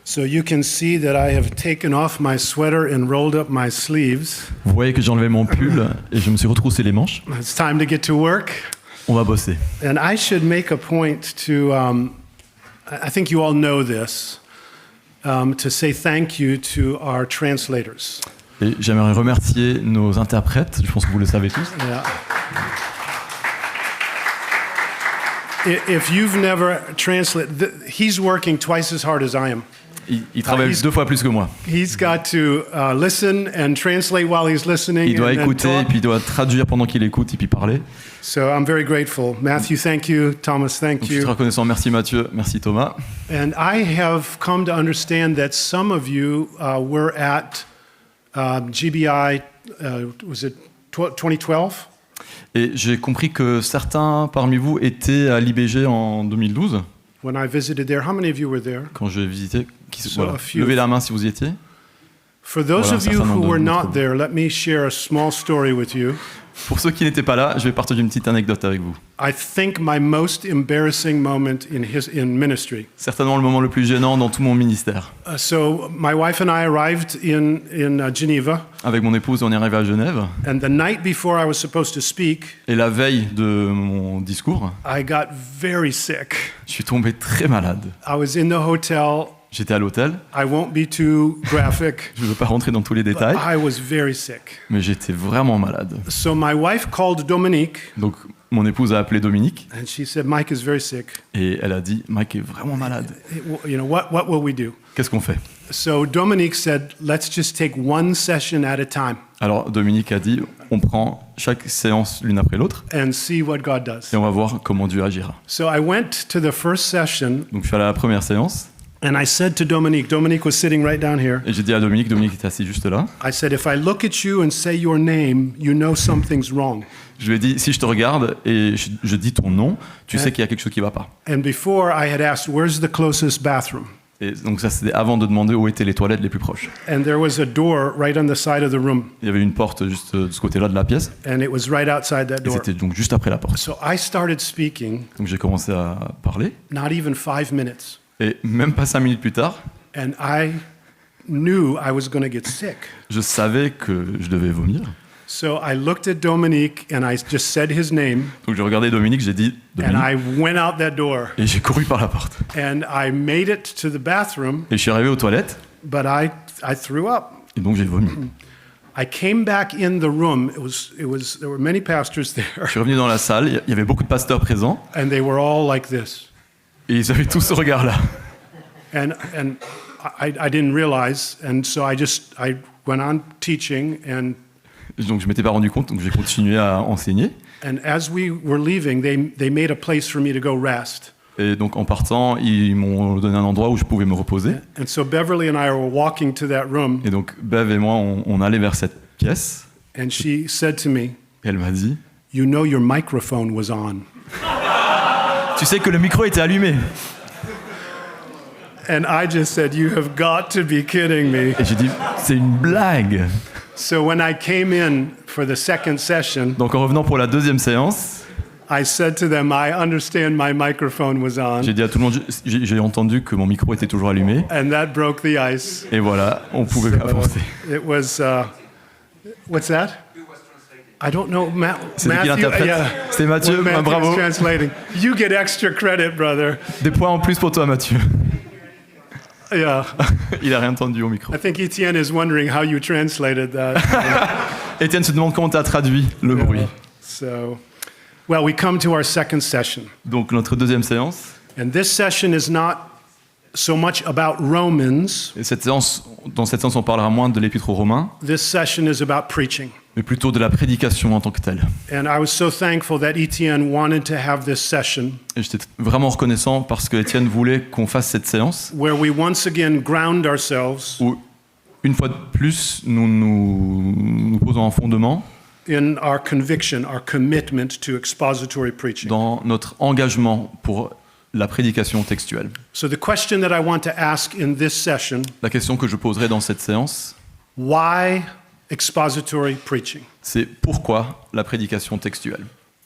So you can see that I have taken off my sweater and rolled up my sleeves. Vous voyez que j'ai enlevé mon pull et je me suis retroussé les manches. It's time to get to work. On va bosser. And I should make a point to, I think you all know this, to say thank you to our translators. Et j'aimerais remercier nos interprètes, je pense que vous le savez tous. Yeah. If you've never translated, he's working twice as hard as I am. Il travaille 2 fois plus que moi. He's got to listen and translate while he's listening. Il doit écouter, et puis il doit traduire pendant qu'il écoute, et puis parler. So I'm very grateful. Matthew, thank you. Thomas, thank Donc, je suis you. très reconnaissant. Merci Mathieu, merci Thomas. And I have come to understand that some of you were at GBI, was it 2012? Et j'ai compris que certains parmi vous étaient à l'IBG en 2012. When I visited there, how many of you were there? Quand je visitais, a few. levez la main si vous y étiez. For those Voilà, of you who were not there, let me share a small story with you. Pour ceux qui n'étaient pas là, je vais partager une petite anecdote avec vous. I think my most embarrassing moment in ministry. Certainement le moment le plus gênant dans tout mon ministère. So my wife and I arrived in Geneva. Avec mon épouse, on est arrivé à Genève. And the night before I was supposed to speak, et la veille de mon discours, I got very sick. Je suis tombé très malade. I was in the hotel. J'étais à l'hôtel. I won't be too graphic. Je ne veux pas rentrer dans tous les détails. I was very sick. Mais j'étais vraiment malade. So my wife called Dominique. Donc mon épouse a appelé Dominique. And she said, Mike is very sick. Et elle a dit, Mike est vraiment malade. You know, what will we do? Qu'est-ce qu'on fait? So Dominique said, let's just take one session at a time. Alors Dominique a dit, on prend chaque séance l'une après l'autre. And see what God does. Et on va voir comment Dieu agira. So I went to the first session. Donc je suis allé à la première séance. And I said to Dominique was sitting right down here. Et j'ai dit à Dominique était assis juste là. I said, if I look at you and say your name, you know something's wrong. Je lui ai dit, si je te regarde et je dis ton nom, tu sais qu'il y a quelque chose qui ne va pas. And before I had asked, where's the closest bathroom? Et donc ça, c'était avant de demander où étaient les toilettes les plus proches. And there was a door right on the side of the room. Il y avait une porte juste de ce côté-là de la pièce. And it was right outside that door. Et c'était donc juste après la porte. So I started speaking. Donc j'ai commencé à parler. Not even 5 minutes. Et même pas 5 minutes plus tard, and I knew I was going to get sick. Je savais que je devais vomir. So I looked at Dominique and I just said his name. Donc je regardais Dominique, j'ai dit Dominique. And I went out that door. Et j'ai couru par la porte. And I made it to the bathroom. Et je suis arrivé aux toilettes. But I threw up. Et donc j'ai vomi. I came back in the room. There were many pastors there. Je suis revenu dans la salle, il y avait beaucoup de pasteurs présents. And they were all like this. Et ils avaient tous ce regard-là. And I didn't realize, and so I went on teaching and. Donc je m'étais pas rendu compte, donc j'ai continué à enseigner. And as we were leaving, they made a place for me to go rest. Et donc en partant, ils m'ont donné un endroit où je pouvais me reposer. And so Beverly and I were walking to that room. Et donc Bev et moi, on allait vers cette pièce. And she said to me, et elle m'a dit, "You know your microphone was on." Tu sais que le micro était allumé. And I just said, "You have got to be kidding me." Et j'ai dit, c'est une blague. So when I came in for the second session, donc en revenant pour la deuxième séance, I said to them, "I understand my microphone was on." J'ai dit à tout le monde, j'ai entendu que mon micro était toujours allumé. And that broke the ice. Et voilà, on pouvait avancer. It was what's that? I don't know. C'est qui l'interprète? C'était Mathieu. Bravo. Translating. You get extra credit, brother. Des points en plus pour toi, Mathieu. Yeah. Il a rien entendu au micro. I think Etienne is wondering how you translated that. Étienne se demande comment tu as traduit le bruit. So, well, we come to our second session. Donc notre deuxième séance. And this session is not so much about Romans. Et dans cette séance, on parlera moins de l'épître aux Romains. This session is about preaching. Mais plutôt de la prédication en tant que telle. And I was so thankful that Etienne wanted to have this session. Et j'étais vraiment reconnaissant parce que Étienne voulait qu'on fasse cette séance. Where we once again ground ourselves. Où une fois de plus, nous posons un fondement. In our conviction, our commitment to expository preaching. Dans notre engagement pour la prédication textuelle. So the question that I want to ask in this session. La question que je poserai dans cette séance. Why expository preaching? C'est pourquoi la prédication textuelle.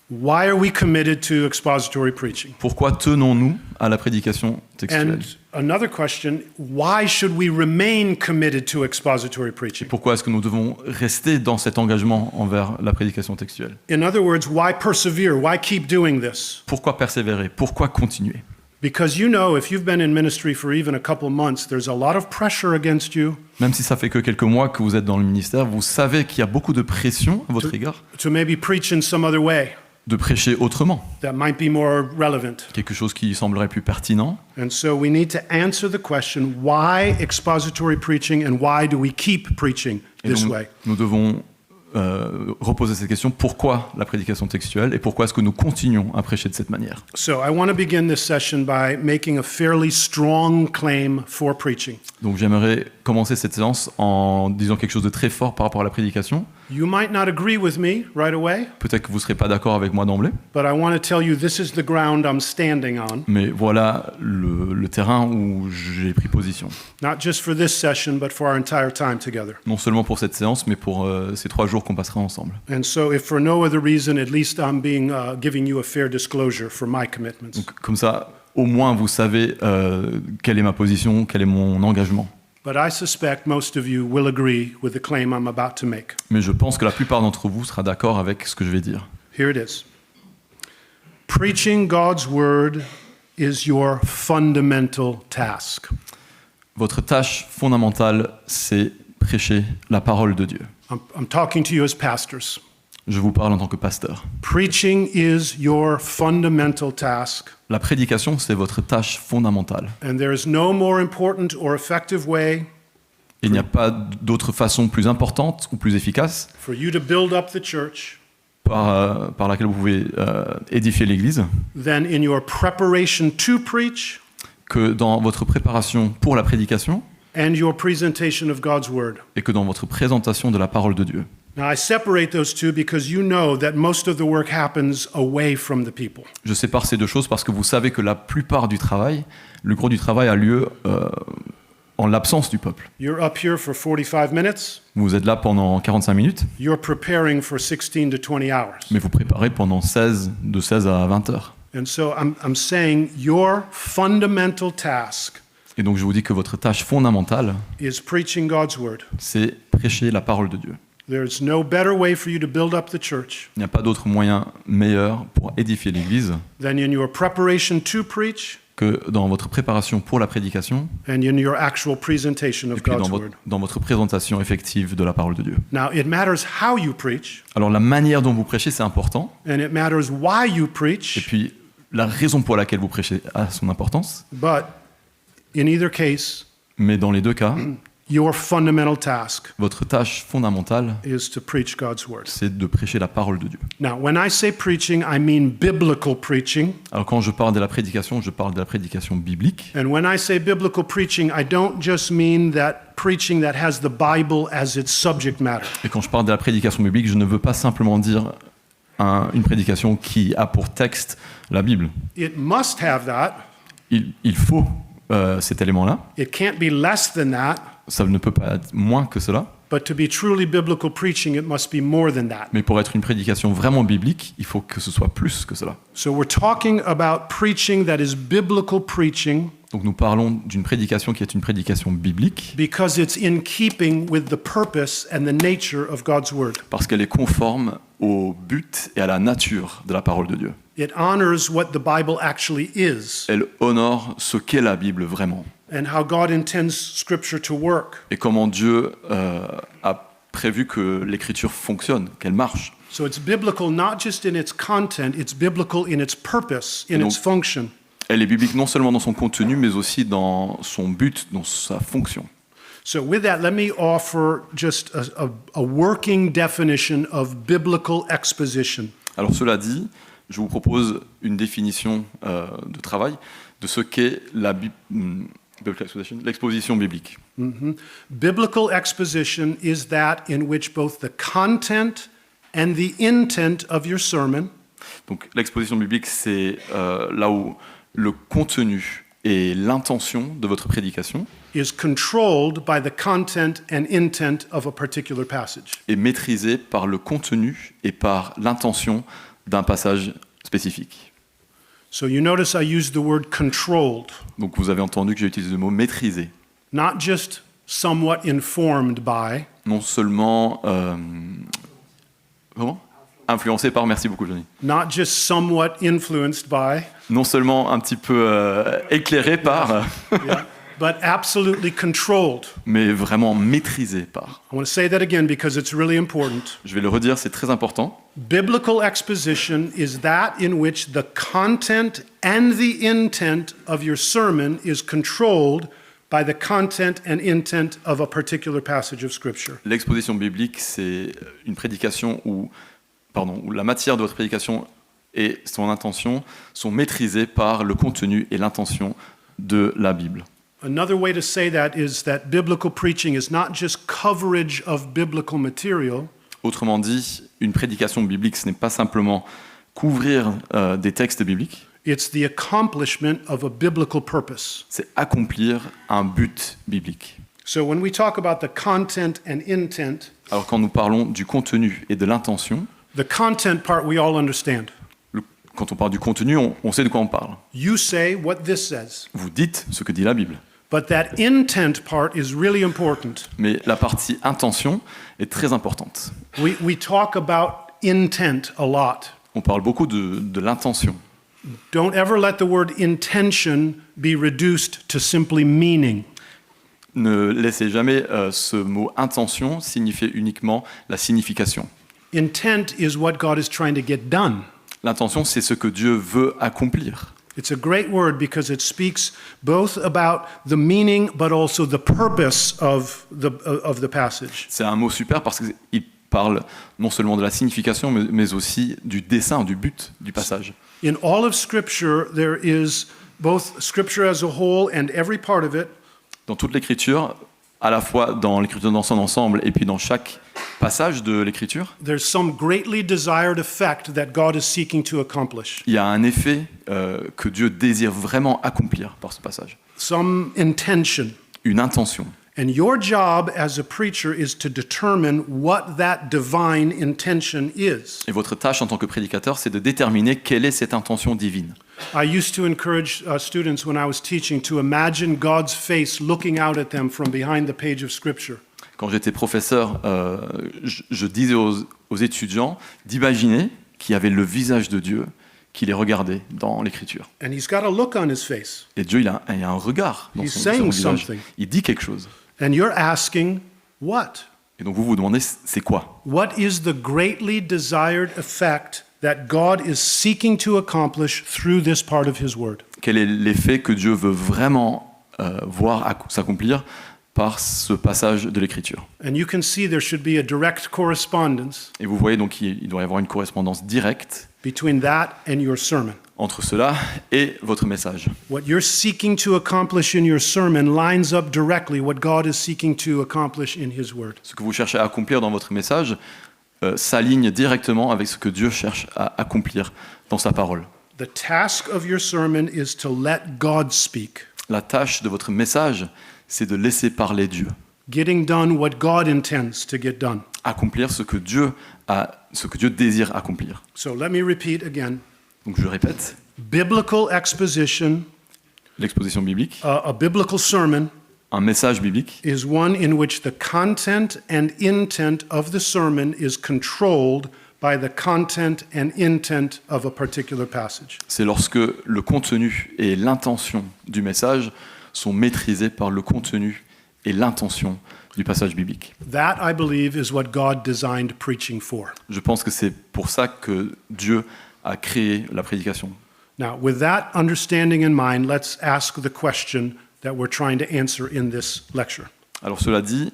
Why are we committed to expository preaching? Pourquoi tenons-nous à la prédication textuelle? And another question, why should we remain committed to expository preaching? Pourquoi est-ce que nous devons rester dans cet engagement envers la prédication textuelle? In other words, why persevere? Why keep doing this? Pourquoi persévérer? Pourquoi continuer? Because you know, if you've been in ministry for even a couple months, there's a lot of pressure against you Même si ça fait que quelques mois que vous êtes dans le ministère, vous savez qu'il y a beaucoup de pression à votre égard to maybe preach in some other way de prêcher autrement, that might be more relevant. quelque chose qui semblerait plus pertinent. And so we need to answer the question, why expository preaching and why do we keep preaching Et this donc, way? nous devons reposer cette question, pourquoi la prédication textuelle et pourquoi est-ce que nous continuons à prêcher de cette manière? So I want to begin this session by making a fairly strong claim for preaching. Donc j'aimerais commencer cette séance en disant quelque chose de très fort par rapport à la prédication. You might not agree with me right away, Peut-être que vous ne serez pas d'accord avec moi d'emblée, but I want to tell you this is the ground I'm standing on, mais voilà le terrain où j'ai pris position. not just for this session, but for our entire time together. Non seulement pour cette séance, mais pour ces 3 jours qu'on passera ensemble. And so if for no other reason, at least I'm giving you a fair disclosure for my commitments. Donc comme ça, au moins vous savez quelle est ma position, quel est mon engagement. But I suspect most of you will agree with the claim I'm about to make. Mais je pense que la plupart d'entre vous sera d'accord avec ce que je vais dire. Here it is. Preaching God's word is your fundamental task. Votre tâche fondamentale, c'est prêcher la parole de Dieu. I'm talking to you as pastors. Je vous parle en tant que pasteur. Preaching is your fundamental task, La prédication, c'est votre tâche fondamentale. and there is no more important or effective way Il n'y a pas d'autre façon plus importante ou plus efficace for you to build up the church par laquelle vous pouvez édifier l'Église than in your preparation to preach que dans votre préparation pour la prédication and your presentation of God's word. et que dans votre présentation de la parole de Dieu. Now, I separate those two because you know that most of the work happens away from the people. Je sépare ces deux choses parce que vous savez que la plupart du travail, le gros du travail a lieu en l'absence du peuple. You're up here for 45 minutes. Vous êtes là pendant 45 minutes, You're preparing for 16 to 20 hours. mais vous préparez pendant de 16 à 20 heures. And so I'm saying your fundamental task Et donc je vous dis que votre tâche fondamentale, is preaching God's word. c'est prêcher la parole de Dieu. There's no better way for you to build up the church Il n'y a pas d'autre moyen meilleur pour édifier l'Église than in your preparation to preach que dans votre préparation pour la prédication and in your actual presentation et of puis God's word. dans votre présentation effective de la parole de Dieu. Now, it matters how you preach, Alors la manière dont vous prêchez, c'est important. and it matters why you Et preach, puis la raison pour laquelle vous prêchez a son importance. but in either case, Mais dans les deux cas, your fundamental task votre tâche fondamentale, is to preach God's word. c'est de prêcher la parole de Dieu. Now, when I say preaching, I mean biblical preaching. Alors quand je parle de la prédication, je parle de la prédication biblique. And when I say biblical preaching, I don't just mean that preaching that has the Bible as its subject matter. Et quand je parle de la prédication biblique, je ne veux pas simplement dire une prédication qui a pour texte la Bible. It must have that. Il faut cet élément-là. It can't be less than that. Ça ne peut pas être moins que cela. But to be truly biblical preaching, it must be more than that. Mais pour être une prédication vraiment biblique, il faut que ce soit plus que cela. So we're talking about preaching that is biblical preaching Donc nous parlons d'une prédication qui est une prédication biblique because it's in keeping with the purpose and the nature of God's word. parce qu'elle est conforme au but et à la nature de la parole de Dieu. It honors what the Bible actually is Elle honore ce qu'est la Bible vraiment and how God intends Scripture to work. et comment Dieu a prévu que l'écriture fonctionne, qu'elle marche. So it's biblical not just in its content, it's biblical in its purpose, in Donc, its function. Elle est biblique non seulement dans son contenu, mais aussi dans son but, dans sa fonction. So with that, let me offer just a working definition of biblical exposition. Alors cela dit, je vous propose une définition de travail de ce qu'est l'exposition biblique. Biblical exposition is that in which both the content and the intent of your sermon Donc l'exposition biblique, c'est là où le contenu et l'intention de votre prédication is controlled by the content and intent of a particular passage. est maîtrisé par le contenu et par l'intention d'un passage spécifique. So you notice I used the word controlled, Donc vous avez entendu que j'ai utilisé le mot maîtriser. not just somewhat informed by, Non seulement... comment ? Influencé par, merci beaucoup Johnny. not just somewhat influenced by, Non seulement un petit peu éclairé par, yeah, but absolutely controlled. mais vraiment maîtrisé par. I want to say that again because it's really important. Je vais le redire, c'est très important. Biblical exposition is that in which the content and the intent of your sermon is controlled by the content and intent of a particular passage of Scripture. L'exposition biblique, c'est une prédication où la matière de votre prédication et son intention sont maîtrisées par le contenu et l'intention de la Bible. Another way to say that is that biblical preaching is not just coverage of biblical material, Autrement dit, une prédication biblique, ce n'est pas simplement couvrir des textes bibliques, it's the accomplishment of a biblical purpose. c'est accomplir un but biblique. So when we talk about the content and intent, Alors quand nous parlons du contenu et de l'intention, the content part we all understand. quand on parle du contenu, on sait de quoi on parle. You say what this says. Vous dites ce que dit la Bible. But that intent part is really important. Mais la partie intention est très importante. We talk about intent a lot. On parle beaucoup de l'intention. Don't ever let the word intention be reduced to simply meaning. Ne laissez jamais ce mot intention signifier uniquement la signification. Intent is what God is trying to get done. L'intention, c'est ce que Dieu veut accomplir. It's a great word because it speaks both about the meaning but also the purpose of the passage. C'est un mot super parce qu'il parle non seulement de la signification, mais aussi du dessein, du but du passage. In all of Scripture, there is both Scripture as a whole and every part of it, Dans toute l'Écriture, à la fois dans l'Écriture dans son ensemble et puis dans chaque passage de l'Écriture, there's some greatly desired effect that God is seeking to accomplish. il y a un effet que Dieu désire vraiment accomplir par ce passage. Some intention. Une intention. And your job as a preacher is to determine what that divine intention is. Et votre tâche en tant que prédicateur, c'est de déterminer quelle est cette intention divine. I used to encourage students when I was teaching to imagine God's face looking out at them from behind the page of Scripture. Quand j'étais professeur, je disais aux étudiants d'imaginer qu'il y avait le visage de Dieu qui les regardait dans l'Écriture. And He's got a look on His face. Et Dieu, il a un regard dans He's son saying visage. something. Il dit quelque chose. And you're asking, what? Et donc vous vous demandez, c'est quoi ? What is the greatly desired effect that God is seeking to accomplish through this part of His Word? Quel est l'effet que Dieu veut vraiment voir s'accomplir par ce passage de l'Écriture ? And you can see there should be a direct correspondence Et vous voyez donc il doit y avoir une correspondance directe between that and your sermon. entre cela et votre message. What you're seeking to accomplish in your sermon lines up directly what God is seeking to accomplish in His Word. Ce que vous cherchez à accomplir dans votre message s'aligne directement avec ce que Dieu cherche à accomplir dans sa parole. The task of your sermon is to let God speak, La tâche de votre message, c'est de laisser parler Dieu, getting done what God intends to get done. accomplir ce que Dieu désire accomplir. So let me repeat again. Donc je répète, Biblical exposition, l'exposition biblique, a biblical sermon, un message biblique, is one in which the content and intent of the sermon is controlled by the content and intent of a particular passage. c'est lorsque le contenu et l'intention du message sont maîtrisés par le contenu et l'intention du passage biblique. That, I believe, is what God designed preaching for. Je pense que c'est pour ça que Dieu a créé la prédication. Now, with that understanding in mind, let's ask the question that we're trying to answer in this lecture. Alors cela dit,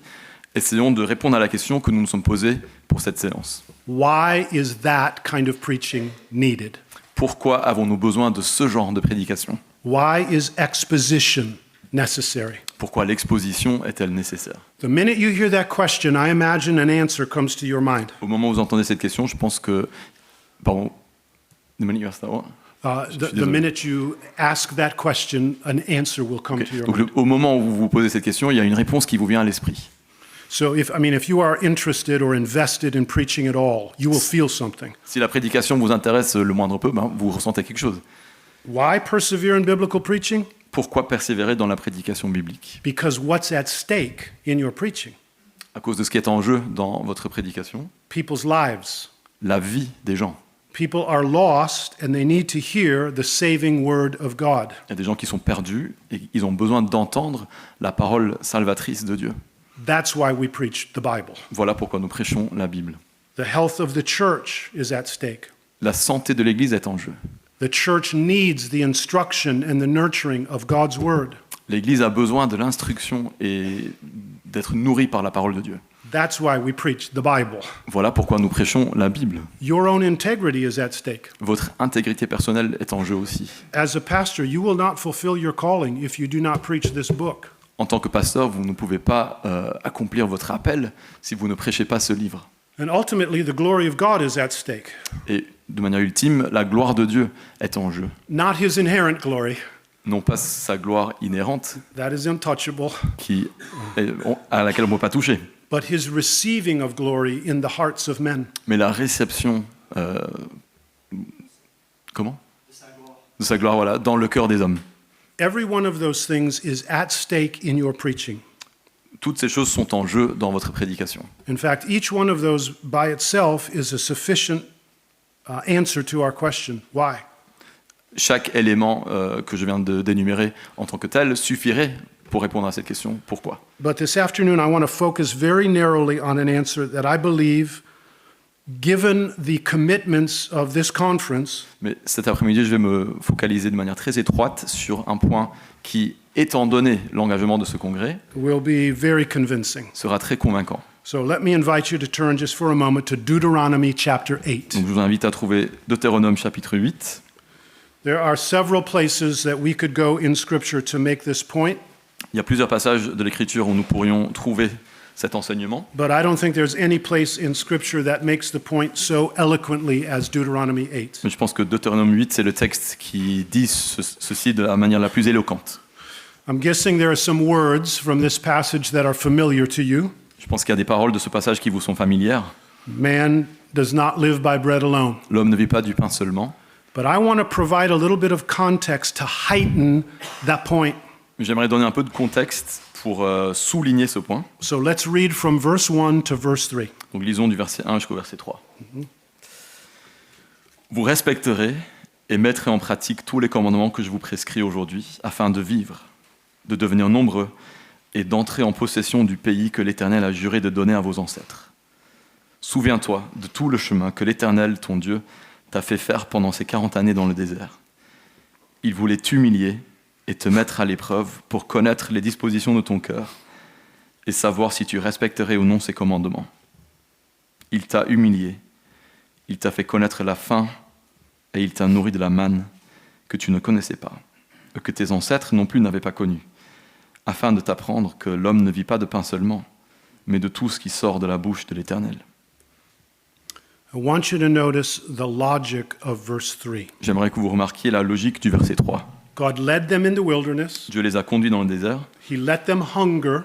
essayons de répondre à la question que nous nous sommes posée pour cette séance. Why is that kind of preaching needed? Pourquoi avons-nous besoin de ce genre de prédication ? Why is exposition necessary? Pourquoi l'exposition est-elle nécessaire ? The minute you hear that question, I imagine an answer comes to your mind. Au moment où vous entendez cette question, je pense que... Pardon. The minute you ask that question, an answer will come Okay. to your Donc mind. au moment où vous vous posez cette question, il y a une réponse qui vous vient à l'esprit. So if you are interested or invested in preaching at all, you will feel something. Si la prédication vous intéresse le moindre peu, vous ressentez quelque chose. Why persevere in biblical preaching? Pourquoi persévérer dans la prédication biblique? Because what's at stake in your preaching? À cause de ce qui est en jeu dans votre prédication, People's lives. la vie des gens. People are lost and they need to hear the saving word of God. Il y a des gens qui sont perdus et ils ont besoin d'entendre la parole salvatrice de Dieu. That's why we preach the Bible. Voilà pourquoi nous prêchons la Bible. The health of the church is at stake. La santé de l'Église est en jeu. The church needs the instruction and the nurturing of God's word. L'Église a besoin de l'instruction et d'être nourrie par la parole de Dieu. That's why we preach the Bible. Voilà pourquoi nous prêchons la Bible. Your own integrity is at stake. Votre intégrité personnelle est en jeu aussi. As a pastor, you will not fulfill your calling if you do not preach this book. En tant que pasteur, vous ne pouvez pas accomplir votre appel si vous ne prêchez pas ce livre. And ultimately, the glory of God is at stake. Et de manière ultime, la gloire de Dieu est en jeu. Not his inherent glory, Non pas sa gloire inhérente that is untouchable, à laquelle on ne peut pas toucher, but his receiving of glory in the hearts of men. mais la réception comment de sa gloire, voilà, dans le cœur des hommes. Every one of those things is at stake in your preaching. Toutes ces choses sont en jeu dans votre prédication. In fact, each one of those by itself is a sufficient answer to our question. Why? Chaque élément que je viens d'énumérer en tant que tel suffirait pour répondre à cette question. Pourquoi? But this afternoon, I want to focus very narrowly on an answer that I believe, given the commitments of this conference, Mais cet après-midi, je vais me focaliser de manière très étroite sur un point qui, étant donné l'engagement de ce congrès, will be very convincing. sera très convaincant. So let me invite you to turn just for a moment to Deuteronomy chapter 8. Donc je vous invite à trouver Deutéronome chapitre 8. There are several places that we could go in Scripture to make this point, Il y a plusieurs passages de l'Écriture où nous pourrions trouver cet enseignement, but I don't think there's any place in Scripture that makes the point so eloquently as Deuteronomy 8. mais je pense que Deutéronome 8, c'est le texte qui dit ceci de la manière la plus éloquente. I'm guessing there are some words from this passage that are familiar to you. Je pense qu'il y a des paroles de ce passage qui vous sont familières. Man does not live by bread alone. L'homme ne vit pas du pain seulement. But I want to provide a little bit of context to heighten that point. J'aimerais donner un peu de contexte pour souligner ce point. So let's read from verse 1 to verse 3. Donc lisons du verset 1 jusqu'au verset 3. Vous respecterez et mettrez en pratique tous les commandements que je vous prescris aujourd'hui, afin de vivre, de devenir nombreux et d'entrer en possession du pays que l'Éternel a juré de donner à vos ancêtres. Souviens-toi de tout le chemin que l'Éternel, ton Dieu, t'a fait faire pendant ces 40 années dans le désert. Il voulait t'humilier et te mettre à l'épreuve pour connaître les dispositions de ton cœur et savoir si tu respecterais ou non ses commandements. Il t'a humilié, il t'a fait connaître la faim et il t'a nourri de la manne que tu ne connaissais pas, que tes ancêtres non plus n'avaient pas connue, afin de t'apprendre que l'homme ne vit pas de pain seulement, mais de tout ce qui sort de la bouche de l'Éternel. I want you to notice the logic of verse 3. J'aimerais que vous remarquiez la logique du verset 3. God led them in the wilderness. Dieu les a conduits dans le désert, He let them hunger,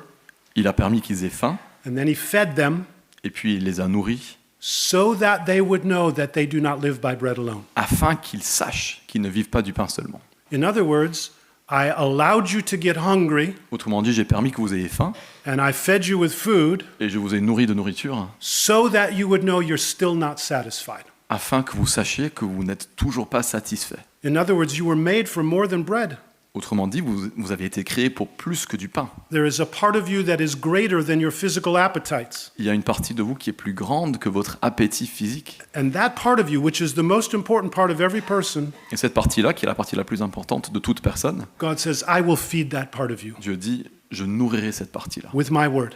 il a permis qu'ils aient faim, and then he fed them et puis il les a nourris, so that they would know that they do not live by bread alone. afin qu'ils sachent qu'ils ne vivent pas du pain seulement. In other words, I allowed you to get hungry, Autrement dit, j'ai permis que vous ayez faim, and I fed you with food et je vous ai nourri de nourriture, so that you would know you're still not satisfied. afin que vous sachiez que vous n'êtes toujours pas satisfait. In other words, you were made for more than bread. Autrement dit, vous avez été créé pour plus que du pain. There is a part of you that is greater than your physical appetites. Il y a une partie de vous qui est plus grande que votre appétit physique. And that part of you, which is the most important part of every person, Et cette partie-là, qui est la partie la plus importante de toute personne, God says, I will feed that part of you Dieu dit, je nourrirai cette partie-là with my word.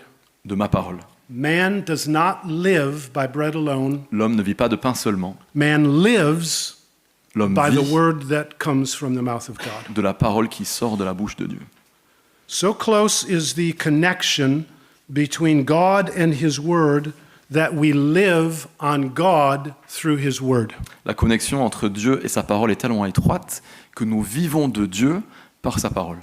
de ma parole. Man does not live by bread alone. L'homme ne vit pas de pain seulement. Man lives L'homme by the vit word that comes from the mouth of God. de la parole qui sort de la bouche de Dieu. So close is the connection between God and His word that we live on God through His word. La connexion entre Dieu et sa parole est tellement étroite que nous vivons de Dieu par sa parole.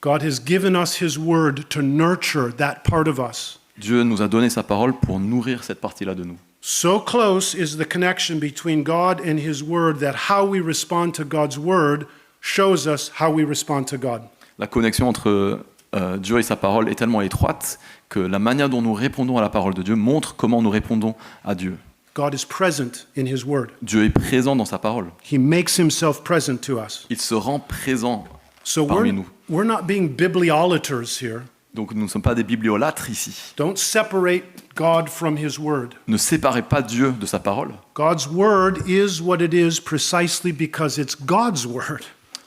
God has given us His word to nurture that part of us. Dieu nous a donné sa parole pour nourrir cette partie-là de nous. So close is the connection between God and His Word that how we respond to God's Word shows us how we respond to God. La connexion entre Dieu et sa parole est tellement étroite que la manière dont nous répondons à la parole de Dieu montre comment nous répondons à Dieu. God is present in His Word. Dieu est présent dans sa parole. He makes Himself present to us. Il se rend présent So parmi nous. we're not being bibliolaters here. Donc nous ne sommes pas des bibliolâtres ici. Don't separate God from His Word. Ne séparez pas Dieu de sa parole. God's Word is what it is precisely because it's God's Word.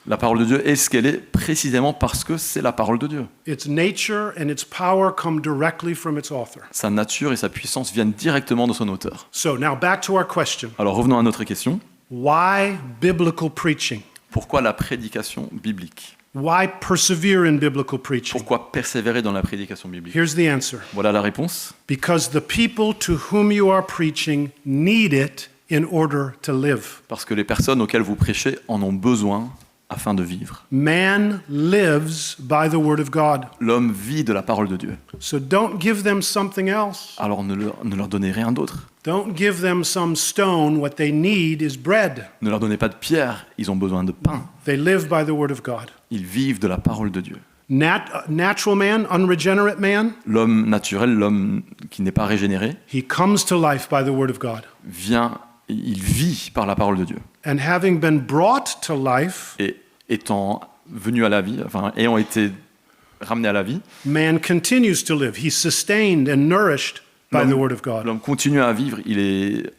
La parole de Dieu est ce qu'elle est précisément parce que c'est la parole de Dieu. Its nature and its power come directly from its author. Sa nature et sa puissance viennent directement de son auteur. So now back to our question. Alors revenons à notre question. Why biblical preaching? Pourquoi la prédication biblique? Why persevere in biblical preaching? Pourquoi persévérer dans la prédication biblique? Here's the answer. Voilà la réponse. Because the people to whom you are preaching need it in order to live. Parce que les personnes auxquelles vous prêchez en ont besoin afin de vivre. Man lives by the word of God. L'homme vit de la parole de Dieu. So don't give them something else. Alors ne leur donnez rien d'autre. Don't give them some stone. What they need is bread. Ne leur donnez pas de pierre, ils ont besoin de pain. They live by the word of God. Ils vivent de la parole de Dieu. Natural man, unregenerate man, L'homme naturel, l'homme qui n'est pas régénéré, he comes to life by the word of God. il vit par la parole de Dieu. And having been brought to life, Et étant venu à la vie, enfin ayant été ramené à la vie, man continues to live. He's sustained and nourished by the word of God. l'homme continue à vivre, il est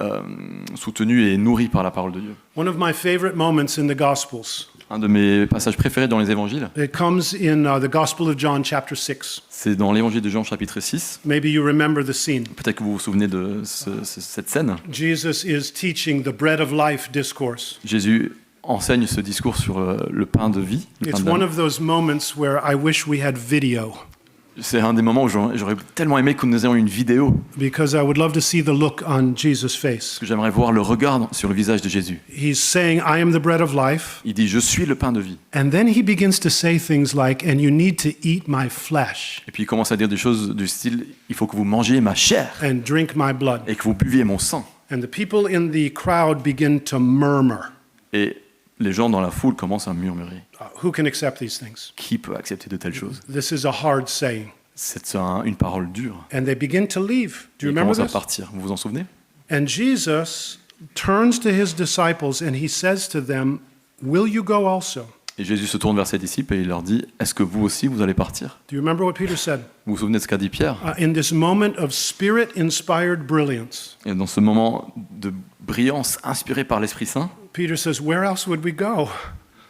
soutenu et nourri par la parole de Dieu. One of my favorite moments in the Gospels, Un de mes passages préférés dans les évangiles, it comes in the Gospel of John, chapter 6. c'est dans l'évangile de Jean chapitre 6. Maybe you remember the scene. Peut-être que vous vous souvenez de cette scène. Jesus is teaching the bread of life discourse. Jésus enseigne ce discours sur le pain de vie. Le pain It's de la one vie. of those moments where I wish we had video C'est un des moments où j'aurais tellement aimé que nous ayons une vidéo, because I would love to see the look on Jesus' face. parce que j'aimerais voir le regard sur le visage de Jésus. He's saying, I am the bread of life. Il dit « Je suis le pain de vie ». And then he begins to say things like, and you need to eat my flesh Et puis il commence à dire des choses du style « Il faut que vous mangiez ma chair and drink my blood. et que vous buviez mon sang ». And the people in the crowd begin to murmur. Et les gens dans la foule commencent à murmurer. Who can accept these things? Qui peut accepter de telles choses? This is a hard saying. C'est une parole dure. And they begin to leave. Do you Ils remember commencent à this? partir. Vous vous en souvenez? And Jesus turns to his disciples and he says to them, will you go also? Et Jésus se tourne vers ses disciples et il leur dit « Est-ce que vous aussi, vous allez partir ?» Do you remember what Peter said? Vous vous souvenez de ce qu'a dit Pierre? In this moment of spirit-inspired brilliance, Et dans ce moment de brillance inspirée par l'Esprit Saint, Peter says, where else would we go?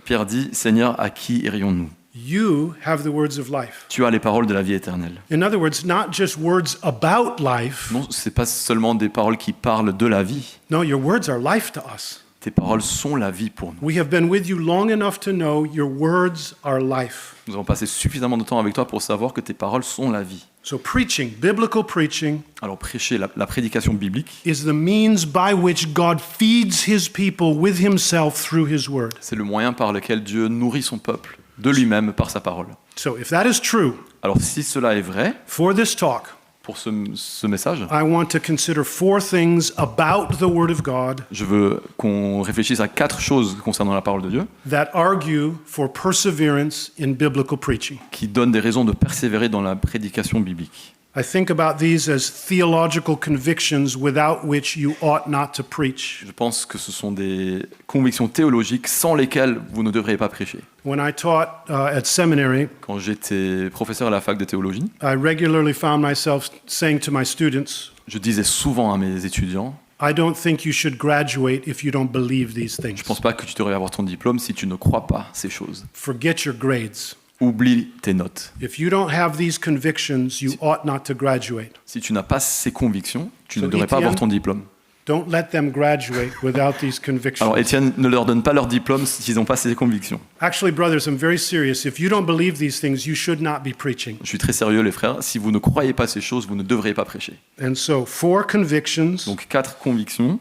Pierre dit « Seigneur, à qui irions-nous? You have the words of life. Tu as les paroles de la vie éternelle. » In other words, not just words about life. Non, ce n'est pas seulement des paroles qui parlent de la vie. No, your words are life to us. Tes paroles sont la vie pour nous. We have been with you long enough to know your words are life. Nous avons passé suffisamment de temps avec toi pour savoir que tes paroles sont la vie. So preaching, biblical preaching, Alors prêcher la prédication biblique, is the means by which God feeds his people with himself through his word. c'est le moyen par lequel Dieu nourrit son peuple de lui-même par sa parole. So if that is true, Alors si cela est vrai, for this talk, pour ce message, I want to consider 4 things about the word of God je veux qu'on réfléchisse à 4 choses concernant la parole de Dieu that argue for perseverance in biblical preaching. qui donnent des raisons de persévérer dans la prédication biblique. I think about these as theological convictions without which you ought not to preach. Je pense que ce sont des convictions théologiques sans lesquelles vous ne devriez pas prêcher. When I taught at seminary, Quand j'étais professeur à la fac de théologie, I regularly found myself saying to my students, je disais souvent à mes étudiants, I don't think you should graduate if you don't believe these things. je ne pense pas que tu devrais avoir ton diplôme si tu ne crois pas ces choses. Forget your grades. Oublie tes notes. If you don't have these convictions, you ought not to graduate. Si tu n'as pas ces convictions, tu ne So, devrais pas avoir Étienne, ton diplôme. Don't let them graduate without these convictions. Alors Étienne, ne leur donne pas leur diplôme s'ils n'ont pas ces convictions. Actually, brothers, I'm very serious. If you don't believe these things, you should not be preaching. Je suis très sérieux les frères, si vous ne croyez pas ces choses, vous ne devriez pas prêcher. And so, 4 convictions Donc 4 convictions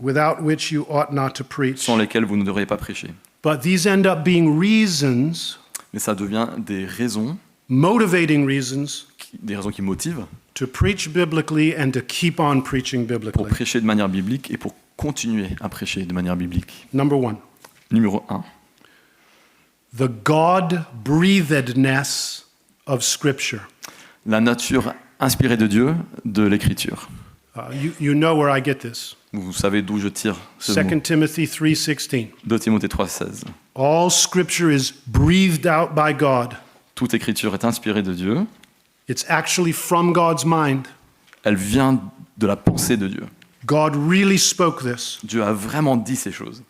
without which you ought not to preach. sans lesquelles vous ne devriez pas prêcher. But these end up being reasons, Mais ça devient des raisons, motivating reasons, des raisons qui motivent to preach biblically and to keep on preaching pour biblically. prêcher de manière biblique et pour continuer à prêcher de manière biblique. Number one, Numéro 1, the God-breathedness of Scripture. la nature inspirée de Dieu de l'Écriture. You know where I get this. Vous savez d'où je tire ce 2 mot. Timothy 3:16. 2 Timothée 3,16. All Scripture is breathed out by God. Toute Écriture est inspirée de Dieu. It's actually from God's mind. Elle vient de la pensée de Dieu. God really spoke this. Dieu a vraiment dit ces choses.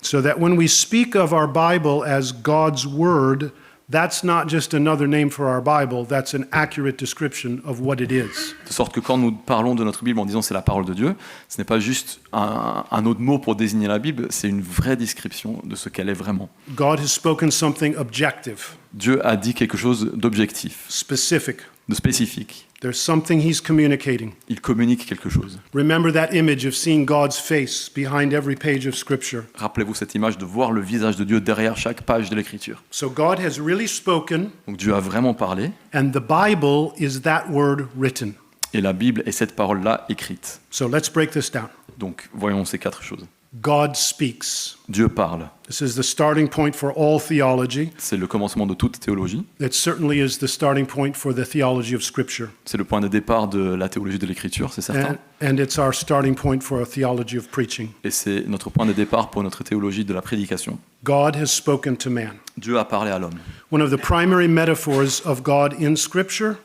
So that when we speak of our Bible as God's Word, that's not just another name for our Bible, that's an accurate description of what it is. De sorte que quand nous parlons de notre Bible en disant c'est la parole de Dieu, ce n'est pas juste un autre mot pour désigner la Bible, c'est une vraie description de ce qu'elle est vraiment. God has spoken something objective, Dieu a dit quelque chose d'objectif, specific. de spécifique. There's something He's communicating. Il communique quelque chose. Remember that image of seeing God's face behind every page of Scripture. Rappelez-vous cette image de voir le visage de Dieu derrière chaque page de l'Écriture. So God has really spoken, Donc Dieu a vraiment parlé, and the Bible is that word written. et la Bible est cette parole-là écrite. So let's break this down. Donc voyons ces 4 choses. God speaks. Dieu parle. This is the starting point for all theology. C'est le commencement de toute théologie. It certainly is the starting point for the theology of Scripture. C'est le point de départ de la théologie de l'Écriture, c'est certain. And it's our starting point for a theology of preaching. Et c'est notre point de départ pour notre théologie de la prédication. God has spoken to man. Dieu a parlé à l'homme. One of the primary metaphors of God in Scripture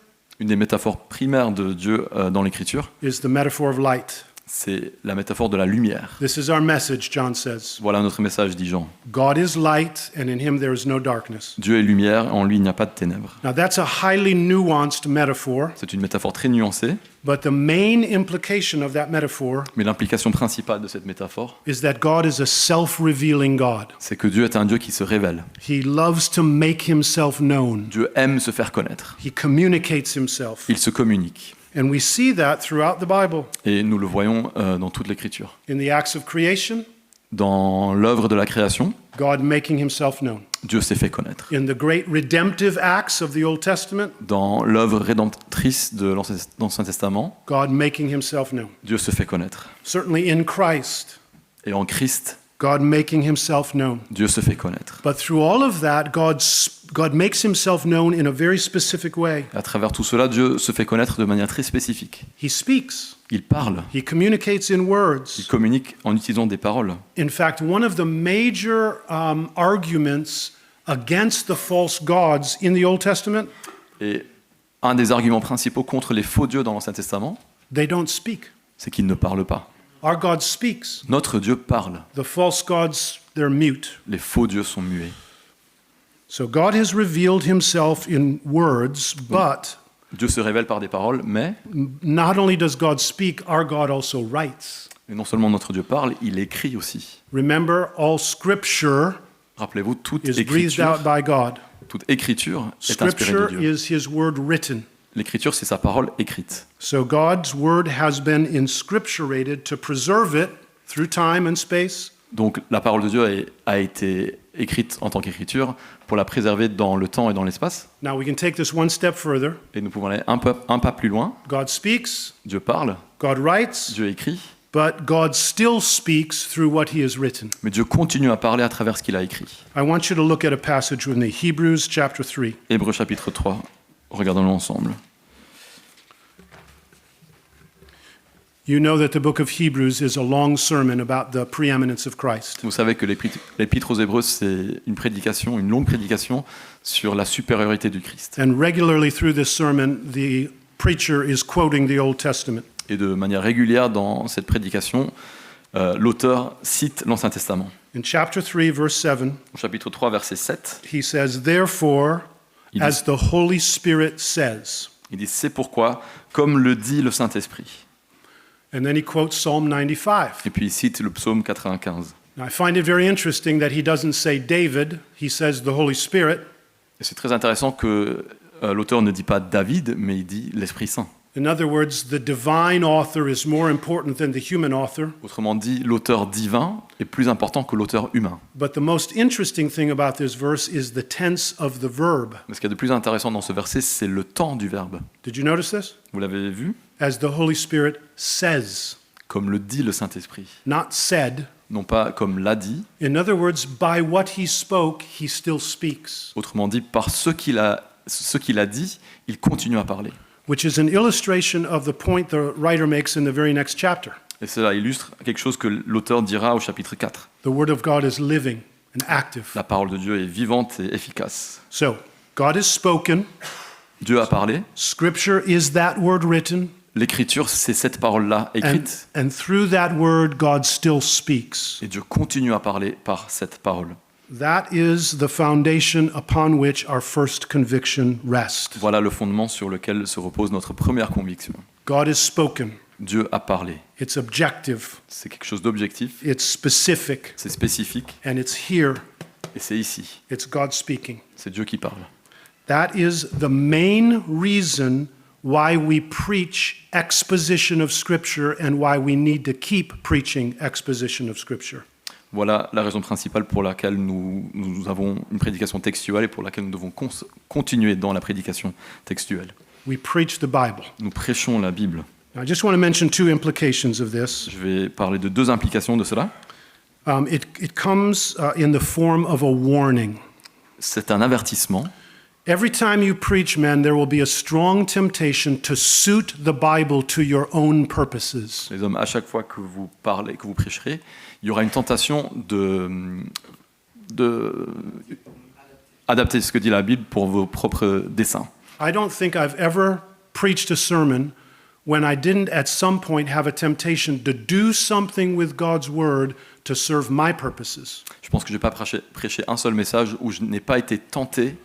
Une des métaphores primaires de Dieu dans l'Écriture, is the metaphor of light. c'est la métaphore de la lumière. This is our message, John says. Voilà notre message, dit Jean. God is light, and in him there is no darkness. Dieu est lumière, en lui il n'y a pas de ténèbres. Now, that's a highly nuanced metaphor, C'est une métaphore très nuancée, but the main implication of that metaphor mais l'implication principale de cette métaphore, is that God is a self-revealing God. c'est que Dieu est un Dieu qui se révèle. He loves to make himself known. Dieu aime se faire connaître. He communicates himself. Il se communique. And we see that throughout the Bible. Et nous le voyons dans toute l'Écriture. In the acts of creation, Dans l'œuvre de la création, God making himself known. Dieu s'est fait connaître. In the great redemptive acts of the Old Testament, Dans l'œuvre rédemptrice de l'Ancien Testament, God making himself known. Dieu se fait connaître. Certainly in Christ, Et en Christ, God making himself known. Dieu se fait connaître. But through all of that, God makes himself known in a very specific way. À travers tout cela, Dieu se fait connaître de manière très spécifique. He speaks. Il parle, He communicates in il words. communique en utilisant des paroles. In fact, one of the major arguments against the false gods in the Old Testament, Et un des arguments principaux contre les faux dieux dans l'Ancien Testament, they don't speak. c'est qu'ils ne parlent pas. Our God speaks. Notre Dieu parle. The false gods, they're mute. Les faux dieux sont muets. So God has revealed himself in words, but Dieu se révèle par des paroles, mais not only does God speak, our God also writes. et non seulement notre Dieu parle, il écrit aussi. Remember, all scripture Rappelez-vous, toute is breathed out écriture, by God. toute écriture est inspirée de Scripture Dieu. is his word written. L'écriture, c'est sa parole écrite. So God's word has been inscripturated to preserve it through time and space, Donc la parole de Dieu a été écrite en tant qu'écriture pour la préserver dans le temps et dans l'espace. Now we can take this one step further. Et nous pouvons aller un pas plus loin. God speaks, Dieu parle, God writes, Dieu écrit, but God still speaks through what he has written. mais Dieu continue à parler à travers ce qu'il a écrit. I want you to look at a passage with me, Hebrews chapter 3. Hébreux chapitre 3, regardons-le ensemble. You know that the book of Hebrews is a long sermon about the preeminence of Christ. Vous savez que l'épître aux Hébreux, c'est une prédication, une longue prédication sur la supériorité du Christ. And regularly through this sermon, the preacher is quoting the Old Testament. Et de manière régulière dans cette prédication, l'auteur cite l'Ancien Testament. In chapter 3, verse 7, Au chapitre 3, verset 7, he says, "Therefore, il dit, as the Holy Spirit says." c'est pourquoi, comme le dit le Saint-Esprit. And then he quotes Psalm 95. Et puis il cite le psaume 95. Now, I find it very interesting that he doesn't say David, he says the Holy Spirit. Et c'est très intéressant que l'auteur ne dit pas David, mais il dit l'Esprit Saint. In other words, the divine author is more important than the human author. Autrement dit, l'auteur divin est plus important que l'auteur humain. But the most interesting thing about this verse is the tense of the verb. Mais ce qu'il y a de plus intéressant dans ce verset, c'est le temps du verbe. Did you notice this? Vous l'avez vu? As the Holy Spirit says, Comme le dit le Saint-Esprit. not said. Non pas comme l'a dit, In other words, by what he spoke, he still speaks, autrement dit, par ce qu'il a dit, il continue à parler. which is an illustration of the point the writer makes in the very next chapter. Et cela illustre quelque chose que l'auteur dira au chapitre 4. The Word of God is living and active. La parole de Dieu est vivante et efficace. So, God has spoken. Dieu a parlé. Scripture is that word written. L'Écriture, c'est cette parole-là écrite. And through that word, God still speaks. Et Dieu continue à parler par cette parole. That is the foundation upon which our first conviction rests. Voilà le fondement sur lequel se repose notre première conviction. God has spoken. Dieu a parlé. It's objective. C'est quelque chose d'objectif, It's specific. c'est spécifique, And it's here. et c'est ici. It's God speaking. C'est Dieu qui parle. That is the main reason why we preach exposition of Scripture and why we need to keep preaching exposition of Scripture. Voilà la raison principale pour laquelle nous avons une prédication textuelle et pour laquelle nous devons continuer dans la prédication textuelle. We preach the Bible. Nous prêchons la Bible. I just want to mention two implications of this. Je vais parler de deux implications de cela. It comes in the form of a warning. C'est un avertissement. Every time you preach, men, there will be a strong temptation to suit the Bible to your own purposes. Les hommes, à chaque fois que vous parlez, que vous prêcherez, il y aura une tentation de adapter ce que dit la Bible pour vos propres desseins. I don't think I've ever preached a sermon when I didn't at some point have a temptation to do something with God's word to serve my purposes. Je pense que je n'ai pas prêché un seul message où je n'ai pas été tenté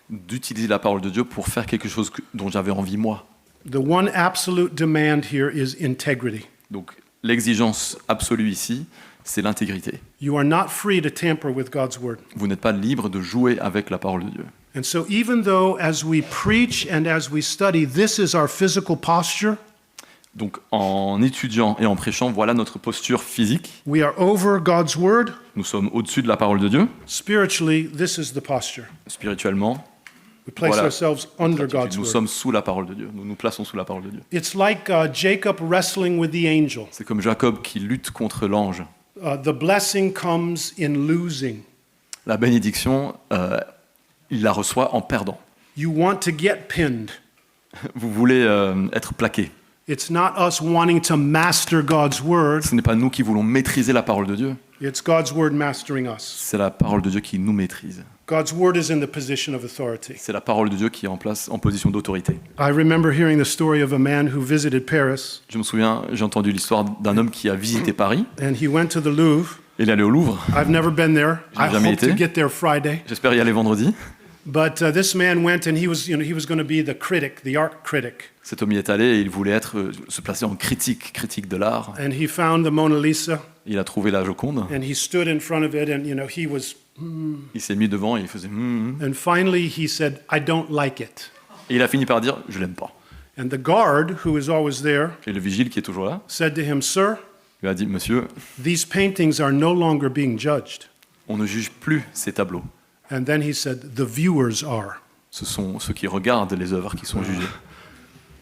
d'utiliser la parole de Dieu pour faire quelque chose dont j'avais envie moi. The one absolute demand here is integrity. Donc l'exigence absolue ici, c'est l'intégrité. You are not free to tamper with God's word. Vous n'êtes pas libre de jouer avec la parole de Dieu. And so even though as we preach and as we study, this is our physical posture, Donc en étudiant et en prêchant, voilà notre posture physique. we are over God's word. Nous sommes au-dessus de la parole de Dieu. Spiritually, this is the posture. Spirituellement, We place Voilà. ourselves under God's nous word. sommes sous la parole de Dieu. Nous nous plaçons sous la parole de Dieu. It's like Jacob wrestling with the angel. C'est comme Jacob qui lutte contre l'ange. The blessing comes in losing. La bénédiction, il la reçoit en perdant. You want to get pinned. Vous voulez être plaqué. It's not us wanting to master God's word. Ce n'est pas nous qui voulons maîtriser la parole de Dieu. It's God's word mastering us. C'est la parole de Dieu qui nous maîtrise. God's word is in the position of authority. C'est la parole de Dieu qui est en position d'autorité. I remember hearing the story of a man who visited Paris, Je me souviens, j'ai entendu l'histoire d'un homme qui a visité Paris. and he went to the Louvre. Il est allé au Louvre. I've never been there. I J'ai jamais hope to été. get there Friday. J'espère y aller vendredi. But this man went, and he was going to be the critic, the art critic. Cet homme y est allé et il voulait se placer en critique de l'art. And he found the Mona Lisa, Il a trouvé la Joconde. and he stood in front of it, and he was. Il s'est mis devant et il faisait And finally, he said, "I don't like it." Et il a fini par dire je l'aime pas. And the guard, who is always there, Et le vigile qui est toujours là, said to him, "Sir, lui a dit monsieur, these paintings are no longer being judged." on ne juge plus ces tableaux. And then he said, "The viewers are." Ce sont ceux qui regardent les œuvres qui sont jugées.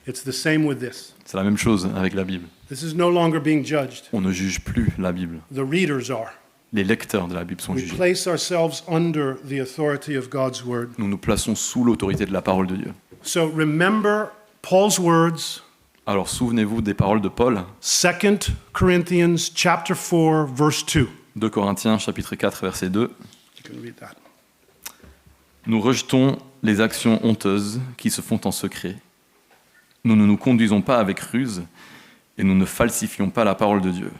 It's the same with this. C'est la même chose avec la Bible. This is no longer being judged. On ne juge plus la Bible. The readers are. Les lecteurs de la Bible sont We jugés. place ourselves under the authority of God's word. Nous nous plaçons sous l'autorité de la parole de Dieu. So remember Paul's words, Alors souvenez-vous des paroles de Paul, 2 Corinthians chapter 4, verse 2. 2 Corinthiens chapitre 4 verset 2. You can read that. Nous rejetons les actions honteuses qui se font en secret. Nous ne nous conduisons pas avec ruse et nous ne falsifions pas la parole de Dieu.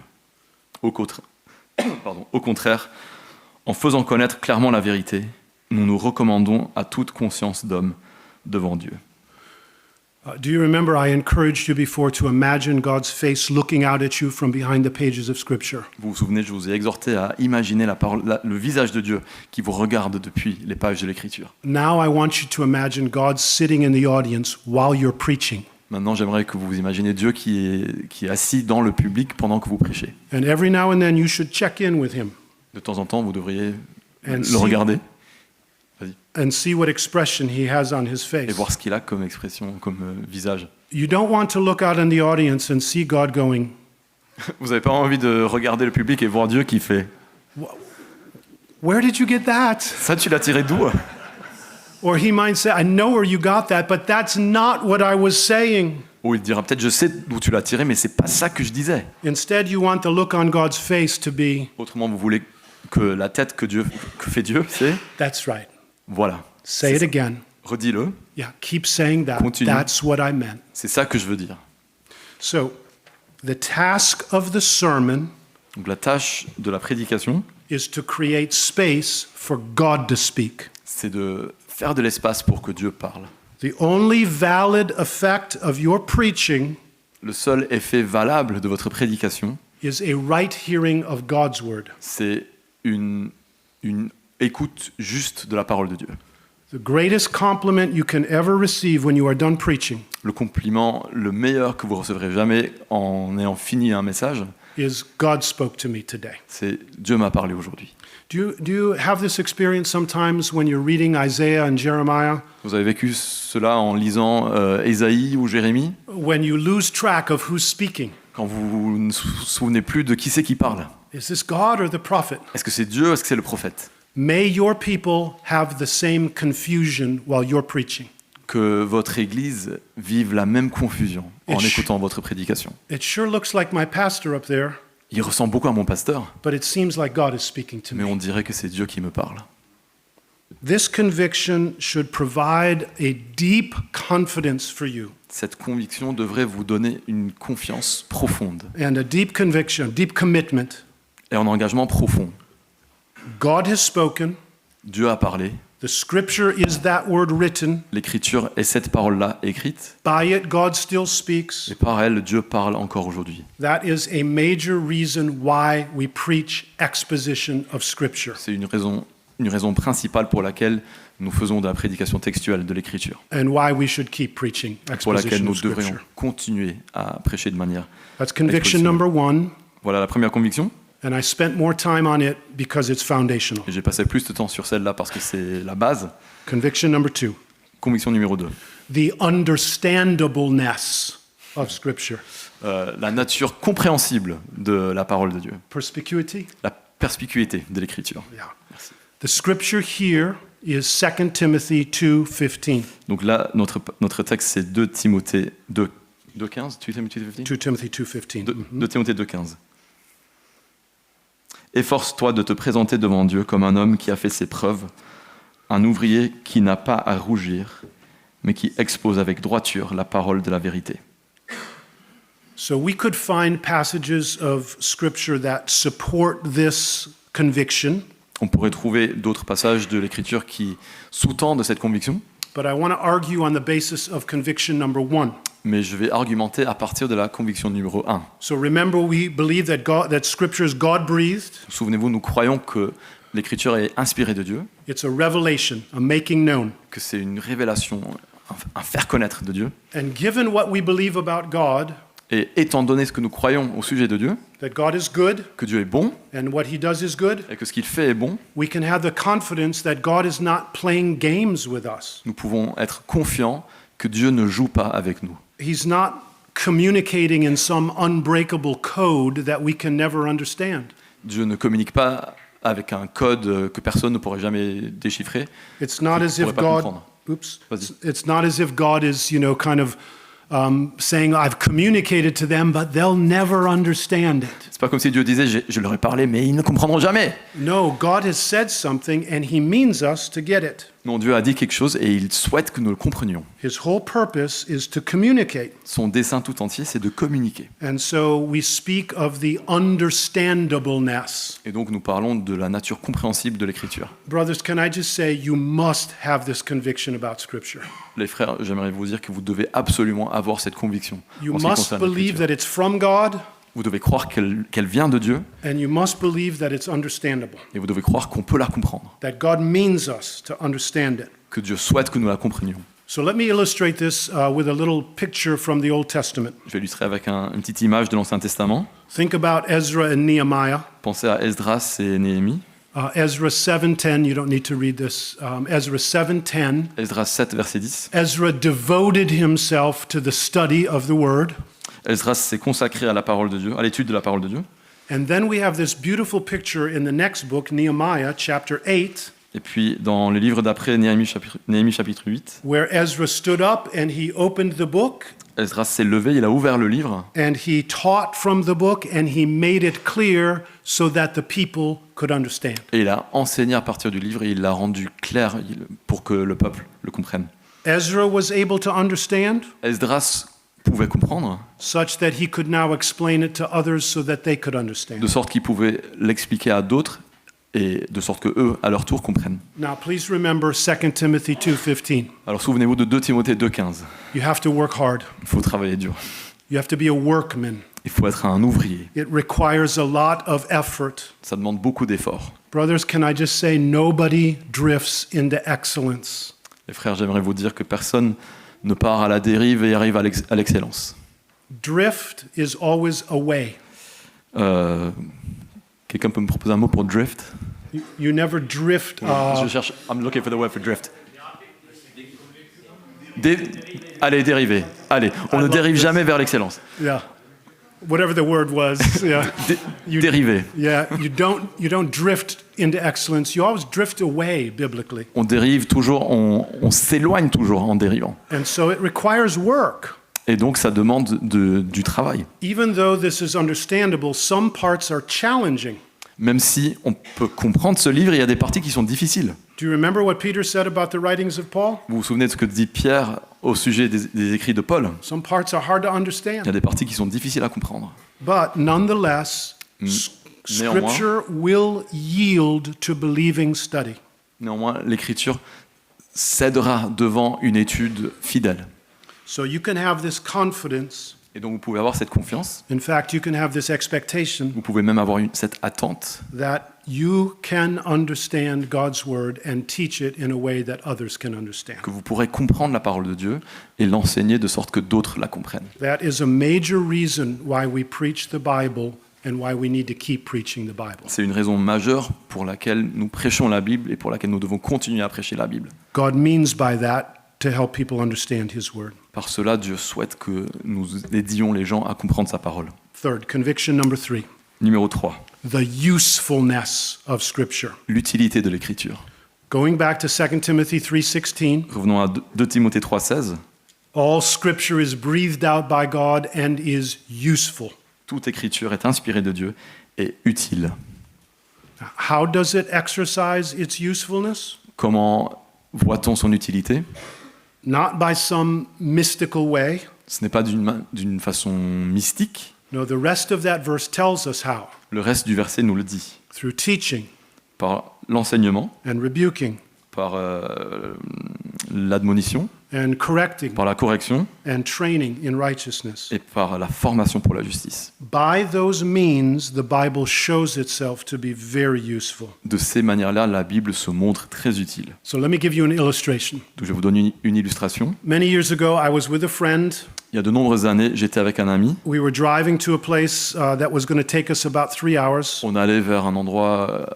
Au contraire, en faisant connaître clairement la vérité, nous nous recommandons à toute conscience d'homme devant Dieu. Do you remember I encouraged you before to imagine God's face looking out at you from behind the pages of Scripture? Vous vous souvenez, je vous ai exhorté à imaginer le visage de Dieu qui vous regarde depuis les pages de l'Écriture. Now I want you to imagine God sitting in the audience while you're preaching. Maintenant, j'aimerais que vous imaginez Dieu qui est assis dans le public pendant que vous prêchez. And every now and then you should check in with him De temps en temps, vous devriez And le see- regarder and see what expression he has on his et face. voir ce qu'il a comme expression, comme visage. You don't want to look out in the audience and see God going, Vous n'avez pas envie de regarder le public et voir Dieu qui fait "Where did you get that?" « Ça, tu l'as tiré d'où ?» Or he might say, "I know where you got that, but that's not what I was saying." Ou il dira peut-être « Je sais d'où tu l'as tiré, mais c'est pas ça que je disais. Instead, you want the look on God's face to be, » Autrement, vous voulez que la tête que fait Dieu, c'est "That's right. « Voilà, Say it again. redis-le, Yeah, keep saying that. Continue. That's what I meant." c'est ça que je veux dire. » So, the task of the sermon Donc la tâche de la prédication, is to create space for God to speak. c'est de faire de l'espace pour que Dieu parle. The only valid effect of your preaching Le seul effet valable de votre prédication, is a right hearing of God's word. c'est une écoute juste de la parole de Dieu. The greatest compliment you can ever receive when you are done preaching Le compliment le meilleur que vous recevrez jamais en ayant fini un message, is God spoke to me today. c'est Dieu m'a parlé aujourd'hui. Do you have this experience sometimes when you're reading Isaiah and Jeremiah, Vous avez vécu cela en lisant Ésaïe ou Jérémie, when you lose track of who's speaking? quand vous ne vous souvenez plus de qui c'est qui parle. Is this God or the prophet? Est-ce que c'est Dieu ou est-ce que c'est le prophète? May your people have the same confusion while you're preaching. Que votre Église vive la même confusion en Et écoutant votre prédication. It sure looks like my pastor up there, Il ressemble beaucoup à mon pasteur, but it seems like God is speaking to mais me. on dirait que c'est Dieu qui me parle. This conviction should provide a deep confidence for you. Cette conviction devrait vous donner une confiance profonde And a deep conviction, deep commitment. et un engagement profond. God has spoken. Dieu a parlé, The scripture is that word written. l'Écriture est cette parole-là écrite, By it, God still speaks. et par elle, Dieu parle encore aujourd'hui. That is a major reason why we preach exposition of scripture C'est une raison principale pour laquelle nous faisons de la prédication textuelle de l'Écriture, and why we should keep preaching pour laquelle exposition nous of devrions scripture. continuer à prêcher de manière. That's conviction exposition. number one, Voilà la première conviction, and I spent more time on it because it's foundational. et j'ai passé plus de temps sur celle-là parce que c'est la base. Conviction number two, Conviction numéro 2, the understandableness of scripture. la nature compréhensible de la parole de Dieu, Perspicuity? la perspicuité de l'Écriture. Yeah. The scripture here is 2 Timothy 2:15. Donc là, notre texte, c'est 2 Timothée 2:15, 2 Timothy 2:15 2 Timothy 2:15. 2 Timothée 2:15. Efforce-toi de te présenter devant Dieu comme un homme qui a fait ses preuves, un ouvrier qui n'a pas à rougir, mais qui expose avec droiture la parole de la vérité. So we could find passages of scripture that support this conviction, On pourrait trouver d'autres passages de l'Écriture qui sous-tendent cette conviction, but I want to argue on the basis of conviction number one. mais je vais argumenter à partir de la conviction numéro 1. So remember, we believe that scripture is God-breathed. Souvenez-vous, nous croyons que l'Écriture est inspirée de Dieu, It's a revelation, a making known. que c'est une révélation, un faire connaître de Dieu. And given what we believe about God, Et étant donné ce que nous croyons au sujet de Dieu, that God is good que Dieu est bon and what he does is good, et que ce qu'il fait est bon, we can have the confidence that God is not playing games with us. nous pouvons être confiants que Dieu ne joue pas avec nous. He's not communicating in some unbreakable code that we can never understand. Dieu ne communique pas avec un code que personne ne pourrait jamais déchiffrer. It's not qu'on as if pourrait pas God, comprendre. oops, Vas-y. it's not as if God is, kind of saying, I've communicated to them, but they'll never understand it. C'est pas comme si Dieu disait je leur ai parlé mais ils ne comprendront jamais. No, God has said something and he means us to get it. Non, Dieu a dit quelque chose et il souhaite que nous le comprenions. His whole purpose is to communicate. Son dessein tout entier, c'est de communiquer. And so we speak of the understandableness. Et donc nous parlons de la nature compréhensible de l'Écriture. Brothers, can I just say you must have this conviction about Scripture. Les frères, j'aimerais vous dire que vous devez absolument avoir cette conviction. You en ce qui must concerne believe l'Écriture. that it's from God, Vous devez croire qu'elle vient de Dieu and you must believe that it's understandable, et vous devez croire qu'on peut la comprendre, that God means us to understand it. que Dieu souhaite que nous la comprenions. So let me illustrate this with a little picture from the Old Testament. Je vais illustrer avec une petite image de l'Ancien Testament. Think about Ezra and Nehemiah. Pensez à Esdras et Néhémie. Ezra 7:10, you don't need to read this. Ezra 7:10. Esdras 7, verset 10. Ezra devoted himself to the study of the word. Esdras s'est consacré à la parole de Dieu, à l'étude de la parole de Dieu. And then we have this beautiful picture in the next book, Nehemiah chapter 8, Et puis, dans le livre d'après, Néhémie chapitre 8, where Ezra stood up and he opened the book Esdras s'est levé, il a ouvert le livre, and he taught from the book and he made it clear so that the people could understand. et il a enseigné à partir du livre, et il l'a rendu clair pour que le peuple le comprenne. Ezra was able to understand Esdras pouvait comprendre, such that he could now explain it to others so that they could understand. de sorte qu'il pouvait l'expliquer à d'autres, et de sorte que eux, à leur tour, comprennent. Now please remember 2 Timothy 2:15. Alors souvenez-vous de 2 Timothée 2,15. You have to work hard. Il faut travailler dur. You have to be a workman. Il faut être un ouvrier. It requires a lot of effort. Ça demande beaucoup d'efforts. Brothers, can I just say nobody drifts into excellence. Les frères, j'aimerais vous dire que personne ne part à la dérive et arrive à l'excellence. Drift is always away. Quelqu'un peut me proposer un mot pour drift? You never drift. Je cherche. I'm looking for the word for drift. Allez, dériver. Allez, on ne dérive jamais vers l'excellence. Yeah. Whatever the word was. Yeah. Dériver. Yeah. You don't drift into excellence. You always drift away biblically. On dérive toujours, on s'éloigne toujours en dérivant. And so it requires work. Et donc ça demande du travail. Even though this is understandable, some parts are challenging. Même si on peut comprendre ce livre, il y a des parties qui sont difficiles. Do you remember what Peter said about the writings of Paul? Vous vous souvenez de ce que dit Pierre au sujet des écrits de Paul? Some parts are hard to Il y a understand. des parties qui sont difficiles à comprendre. But nonetheless, Néanmoins. Scripture will yield to believing study. Néanmoins, l'écriture cédera devant une étude fidèle. So you can have this confidence. Et donc vous pouvez avoir cette confiance, In fact, you can have this expectation vous pouvez même avoir cette attente that you can understand God's word and teach it in a way that others can understand. que vous pourrez comprendre la parole de Dieu et l'enseigner de sorte que d'autres la comprennent. That is a major reason why we preach the Bible and why we need to keep preaching the Bible. C'est une raison majeure pour laquelle nous prêchons la Bible et pour laquelle nous devons continuer à prêcher la Bible. God means by that to help people understand his word. Par cela, Dieu souhaite que nous aidions les gens à comprendre sa parole. Third, conviction number 3, Numéro 3, the usefulness of Scripture. l'utilité de l'écriture. Going back to 2 Timothy 3:16, Revenons à 2 Timothée 3,16. all Scripture is breathed out by God and is useful. Toute écriture est inspirée de Dieu et utile. How does it exercise its usefulness? Comment voit-on son utilité? Not by some mystical way. Ce n'est pas d'une façon mystique. No, the rest of that verse tells us how. Le reste du verset nous le dit. Through teaching Par l'enseignement, and rebuking par l'admonition, and correcting par la correction and training in righteousness. et par la formation pour la justice. By those means, the Bible shows itself to be very useful. De ces manières-là, la Bible se montre très utile. So let me give you an illustration. Donc, je vais vous donner une illustration. Many years ago, I was with a friend. Il y a de nombreuses années, j'étais avec un ami. We were driving to a place that was going to take us about 3 hours. On allait vers un endroit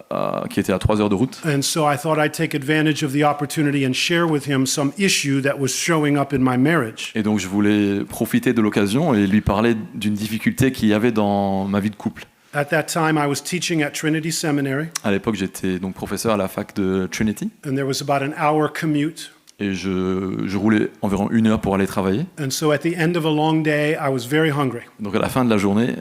qui était à 3 heures de route. And so I thought I'd take advantage of the opportunity and share with him some issue that was showing up in my marriage. Et donc je voulais profiter de l'occasion et lui parler d'une difficulté qu'il y avait dans ma vie de couple. At that time, I was teaching at Trinity Seminary, À l'époque, j'étais donc professeur à la fac de Trinity and there was about an hour commute. et je roulais environ 1 heure pour aller travailler. And so at the end of a long day, I was very hungry. Donc à la fin de la journée,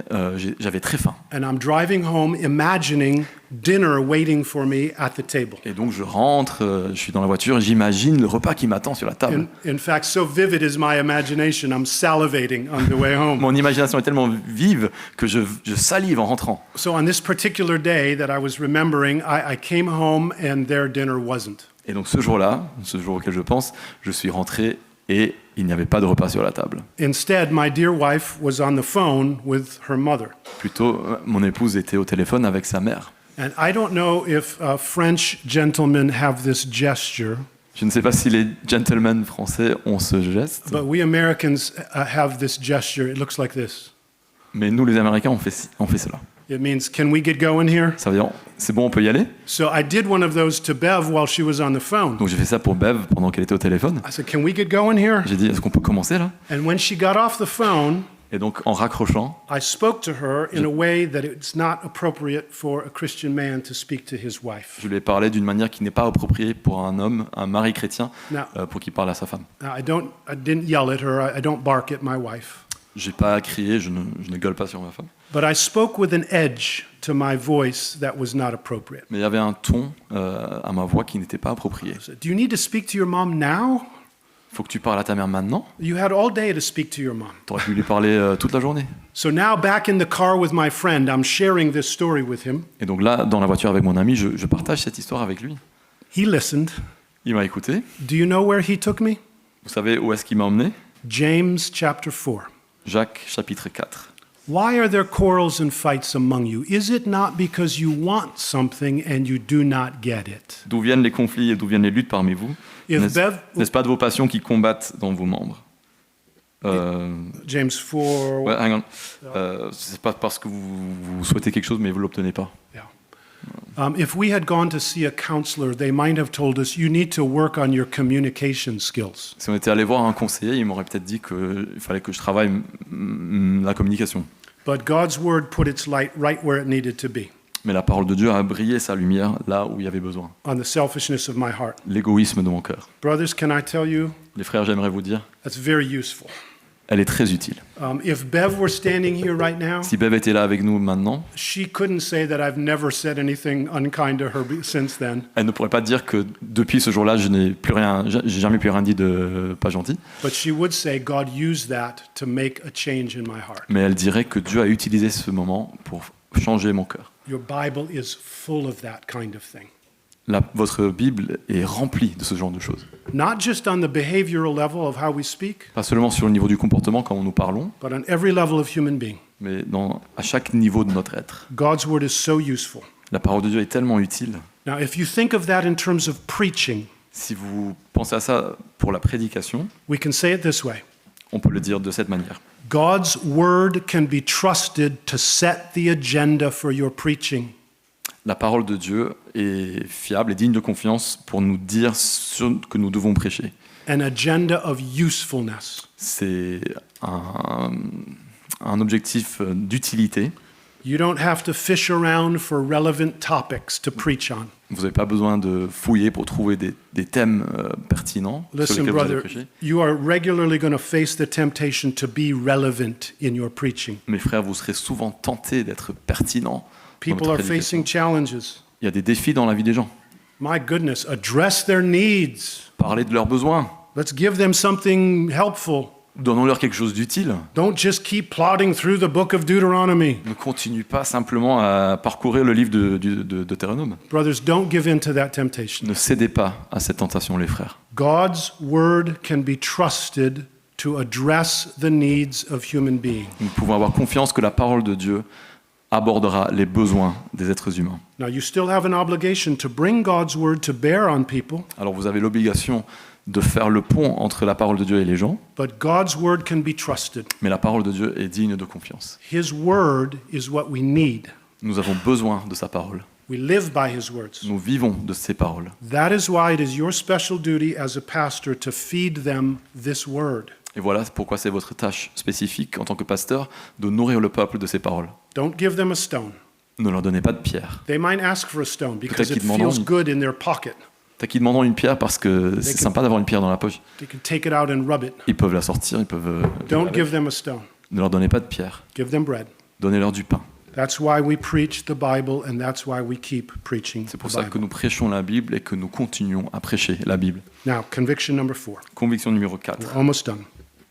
j'avais très faim. And I'm driving home imagining dinner waiting for me at the table. Et donc je rentre, je suis dans la voiture et j'imagine le repas qui m'attend sur la table. In fact, so vivid is my imagination, I'm salivating on the way home. Mon imagination est tellement vive que je salive en rentrant. So on this particular day that I was remembering, I came home and their dinner wasn't. Et donc ce jour-là, ce jour auquel je pense, je suis rentré et il n'y avait pas de repas sur la table. Instead, my dear wife was on the phone with her mother. Plutôt, mon épouse était au téléphone avec sa mère. And I don't know if French gentlemen have this gesture. Je ne sais pas si les gentlemen français ont ce geste, but we Americans have this gesture. It looks like this. mais nous les Américains on fait cela. It means, can we get going here? Ça veut dire, c'est bon, on peut y aller? So I did one of those to Bev while she was on the phone. Donc j'ai fait ça pour Bev pendant qu'elle était au téléphone. I said, can we get going here? J'ai dit, est-ce qu'on peut commencer là? And when she got off the phone, Et donc en raccrochant, I spoke to her in a way that it's not appropriate for a Christian man to speak to his wife. je lui ai parlé d'une manière qui n'est pas appropriée pour un homme, un mari chrétien, Now, pour qu'il parle à sa femme. I didn't yell at her. I don't bark at my wife. J'ai pas crié, je ne gueule pas sur ma femme. But I spoke with an edge to my voice that was not appropriate. Mais il y avait un ton à ma voix qui n'était pas approprié. I said, do you need to speak to your mom now? Faut que tu parles à ta mère maintenant. You had all day to speak to your mom. T'aurais pu lui parler toute la journée. So now back in the car with my friend, I'm sharing this story with him. Et donc là, dans la voiture avec mon ami, je partage cette histoire avec lui. He listened. Il m'a écouté. Do you know where he took me? Vous savez où est-ce qu'il m'a emmené? James chapter 4. Jacques chapitre 4. Why are there quarrels and fights among you? Is it not because you want something and you do not get it? D'où viennent les conflits et d'où viennent les luttes parmi vous? If N'est-ce Bev, n'est-ce pas de vos passions qui combattent dans vos membres? James 4. Ouais, hang on. C'est pas parce que vous souhaitez quelque chose mais vous l'obtenez pas. Yeah. If we had gone to see a counselor, they might have told us, you need to work on your communication skills. Si on était allé voir un conseiller, il m'aurait peut-être dit qu'il fallait que je travaille la communication. But God's word put its light right where it needed to be, Mais la parole de Dieu a brillé sa lumière là où il y avait besoin. on the selfishness of my heart. L'égoïsme de mon cœur. Brothers, can I tell you, Les frères, j'aimerais vous dire, that's very useful. elle est très utile. If Bev were standing here right now, Si Bev était là avec nous maintenant, she couldn't say that I've never said anything unkind to her since then. elle ne pourrait pas dire que depuis ce jour-là, j'ai jamais plus rien dit de pas gentil, But she would say God used that to make a change in my heart. mais elle dirait que Dieu a utilisé ce moment pour changer mon cœur. Your Bible is full of that kind of thing. Votre Bible est remplie de ce genre de choses. Not just on the behavioral level of how we speak, Pas seulement sur le niveau du comportement quand nous parlons, but on every level of human being. mais à chaque niveau de notre être. God's word is so useful. La parole de Dieu est tellement utile. Now, if you think of that in terms of preaching, Si vous pensez à ça pour la prédication, we can say it this way. on peut le dire de cette manière. God's word can be trusted to set the agenda for your preaching. La parole de Dieu est fiable et digne de confiance pour nous dire ce que nous devons prêcher. An agenda of usefulness. C'est un objectif d'utilité. You don't have to fish around for relevant topics to preach on. Vous n'avez pas besoin de fouiller pour trouver des thèmes pertinents sur Listen, lesquels vous allez brother, prêcher. you are regularly going to face the temptation to be relevant in your preaching. Mes frères, vous serez souvent tentés d'être pertinents. Dans People votre are prédication. facing challenges. Il y a des défis dans la vie des gens. My goodness, address their needs. Parlez de leurs besoins. Let's give them something helpful. Donnons-leur quelque chose d'utile. Don't just keep plodding through the book of Deuteronomy. Ne continue pas simplement à parcourir le livre de Deutéronome. Brothers, don't give in to that temptation. Ne cédez pas à cette tentation, les frères. God's word can be trusted to address the needs of human beings. Nous pouvons avoir confiance que la parole de Dieu abordera les besoins des êtres humains. Now, you still have an obligation to bring God's word to bear on people, Alors vous avez l'obligation de faire le pont entre la parole de Dieu et les gens, but God's word can be trusted. mais la parole de Dieu est digne de confiance. His word is what we need. Nous avons besoin de sa parole. We live by his words. Nous vivons de ses paroles. That is why it is your special duty as a pastor to feed them this word. Et voilà pourquoi c'est votre tâche spécifique en tant que pasteur de nourrir le peuple de ces paroles. Don't give them a stone. Ne leur donnez pas de pierre. They might ask for a stone because qu'ils it demanderont feels good in their pocket. T'as qu'ils demanderont une pierre parce que c'est sympa d'avoir une pierre dans la poche. They can take it out and rub it. Ils peuvent la sortir, ils peuvent... Don't give them a stone. Ne leur donnez pas de pierre. Give them bread. Donnez-leur du pain. That's why we preach the Bible and that's why we keep preaching C'est the pour ça que Bible. nous prêchons la Bible et que nous continuons à prêcher la Bible. Now, conviction number 4. Conviction numéro 4. We're almost done.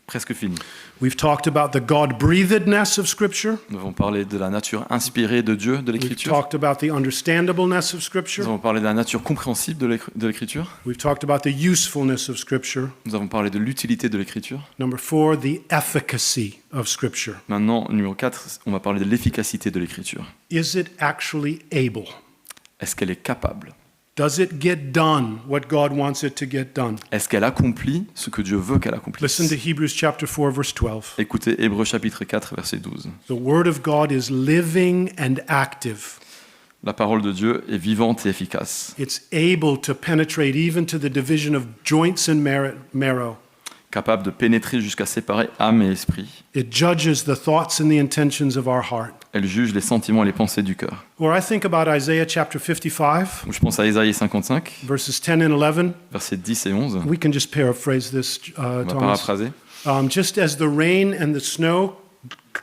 Presque fini. We've talked about the God-breathedness of Scripture. Nous avons parlé de la nature inspirée de Dieu, de We've l'Écriture. talked about the understandableness of Nous Scripture. avons parlé de la nature compréhensible de l'Écriture. We've talked about the usefulness of Scripture. Nous avons parlé de l'utilité de l'Écriture. Number 4, the efficacy of Scripture. Maintenant, numéro 4, on va parler de l'efficacité de l'Écriture. Is it actually able? Est-ce qu'elle est capable? Does it get done what God wants it to get done? Est-ce qu'elle accomplit ce que Dieu veut qu'elle accomplisse? Listen to Hebrews chapter 4, verse 12. Écoutez Hébreux chapitre 4, verset 12. The word of God is living and active. La parole de Dieu est vivante et efficace, It's able to penetrate even to the division of joints and marrow. capable de pénétrer jusqu'à séparer âme et esprit. It judges the thoughts and the intentions of our heart. Elle juge les sentiments et les pensées du cœur. Or I think about Isaiah chapter 55, Je pense à Ésaïe 55, verses 10 and 11. versets 10 et 11. We can just paraphrase this, On va Thomas. paraphraser. Just as the rain and the snow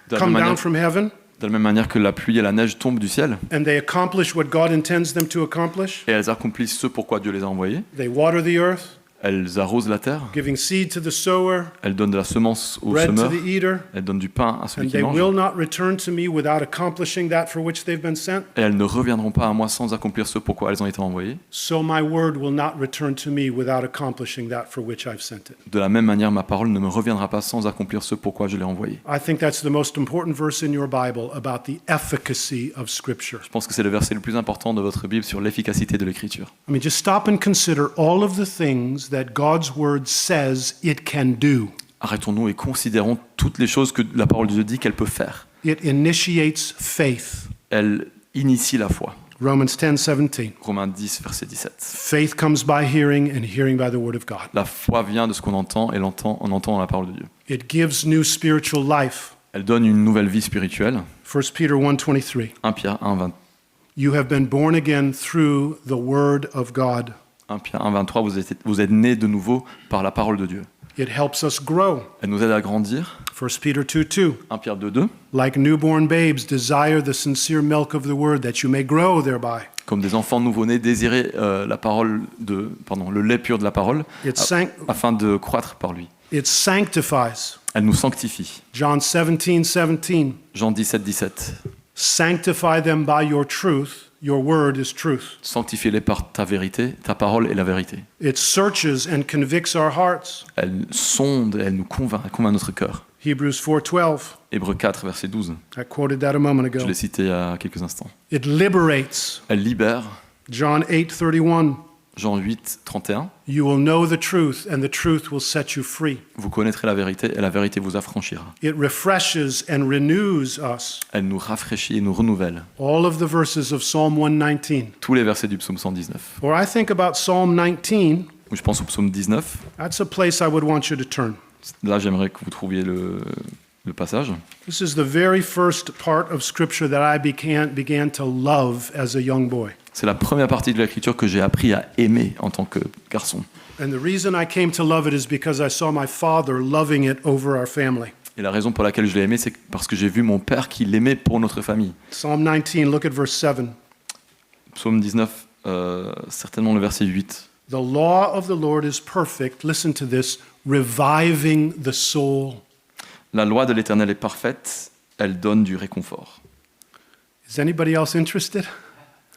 De la come même down manière- from heaven, De la même manière que la pluie et la neige tombent du ciel, and they accomplish what God intends them to accomplish. et elles accomplissent ce pourquoi Dieu les a envoyées, They water the earth, elles arrosent la terre, giving seed to the sower, elles donnent de la semence au bread to semeur, the eater, elles donnent du pain à celui and qui they mange, will not return to me without accomplishing that for which they've been sent. et elles ne reviendront pas à moi sans accomplir ce pourquoi elles ont été envoyées. So my word will not return to me without accomplishing that for which I've sent it. De la même manière, ma parole ne me reviendra pas sans accomplir ce pourquoi je l'ai envoyée. I think that's the most important verse in your Bible about the efficacy of Scripture. Je pense que c'est le verset le plus important de votre Bible sur l'efficacité de l'Écriture. I mean, just stop and consider all of the things that God's word says it can do. Arrêtons-nous et considérons toutes les choses que la parole de Dieu dit qu'elle peut faire. It initiates faith. Elle initie la foi. Romans 10:17. Romains 10, verset 17. Faith comes by hearing, and hearing by the word of God. La foi vient de ce qu'on entend et on entend la parole de Dieu. It gives new spiritual life. Elle donne une nouvelle vie spirituelle. 1 Peter 1:23. 1 Pierre 1, 20 You have been born again through the word of God. 1 Pierre 1, 23, vous êtes nés de nouveau par la parole de Dieu. It helps us grow. Elle nous aide à grandir. 1 Peter 2:2. 1 Pierre 2, 2. Like newborn babes, desire the sincere milk of the word that you may grow thereby. Comme des enfants nouveau-nés, désirez le lait pur de la parole afin de croître par lui. It sanctifies. Elle nous sanctifie. John 17:17. Jean 17, 17. Sanctify them by your truth. Your word is truth. Sanctifie-les par ta vérité, ta parole est la vérité. It searches and convicts our hearts. Elle sonde, elle nous convainc, elle convainc notre cœur. Hebrews 4:12. Hébreux 4, verset 12. I quoted that a moment Je ago. l'ai cité il y a quelques instants. It liberates. Elle libère. John 8:31. Jean 8, 31. You will know the truth, and the truth will set you free. Vous connaîtrez la vérité et la vérité vous affranchira. It refreshes and renews us. Elle nous rafraîchit et nous renouvelle. All of the verses of Psalm 119. Tous les versets du psaume 119. Or I think about Psalm 19. Où je pense au psaume 19. That's a place I would want you to turn. Là, j'aimerais que vous trouviez le passage. This is the very first part of Scripture that I began to love as a young boy. C'est la première partie de l'Écriture que j'ai appris à aimer en tant que garçon. And the reason I came to love it is because I saw my father loving it over our family. Et la raison pour laquelle je l'ai aimé, c'est parce que j'ai vu mon père qui l'aimait pour notre famille. Psalm 19, look at verse 7. Psaume 19, certainement le verset 8. The law of the Lord is perfect, listen to this, reviving the soul. La loi de l'Éternel est parfaite, elle donne du réconfort. Is anybody else interested?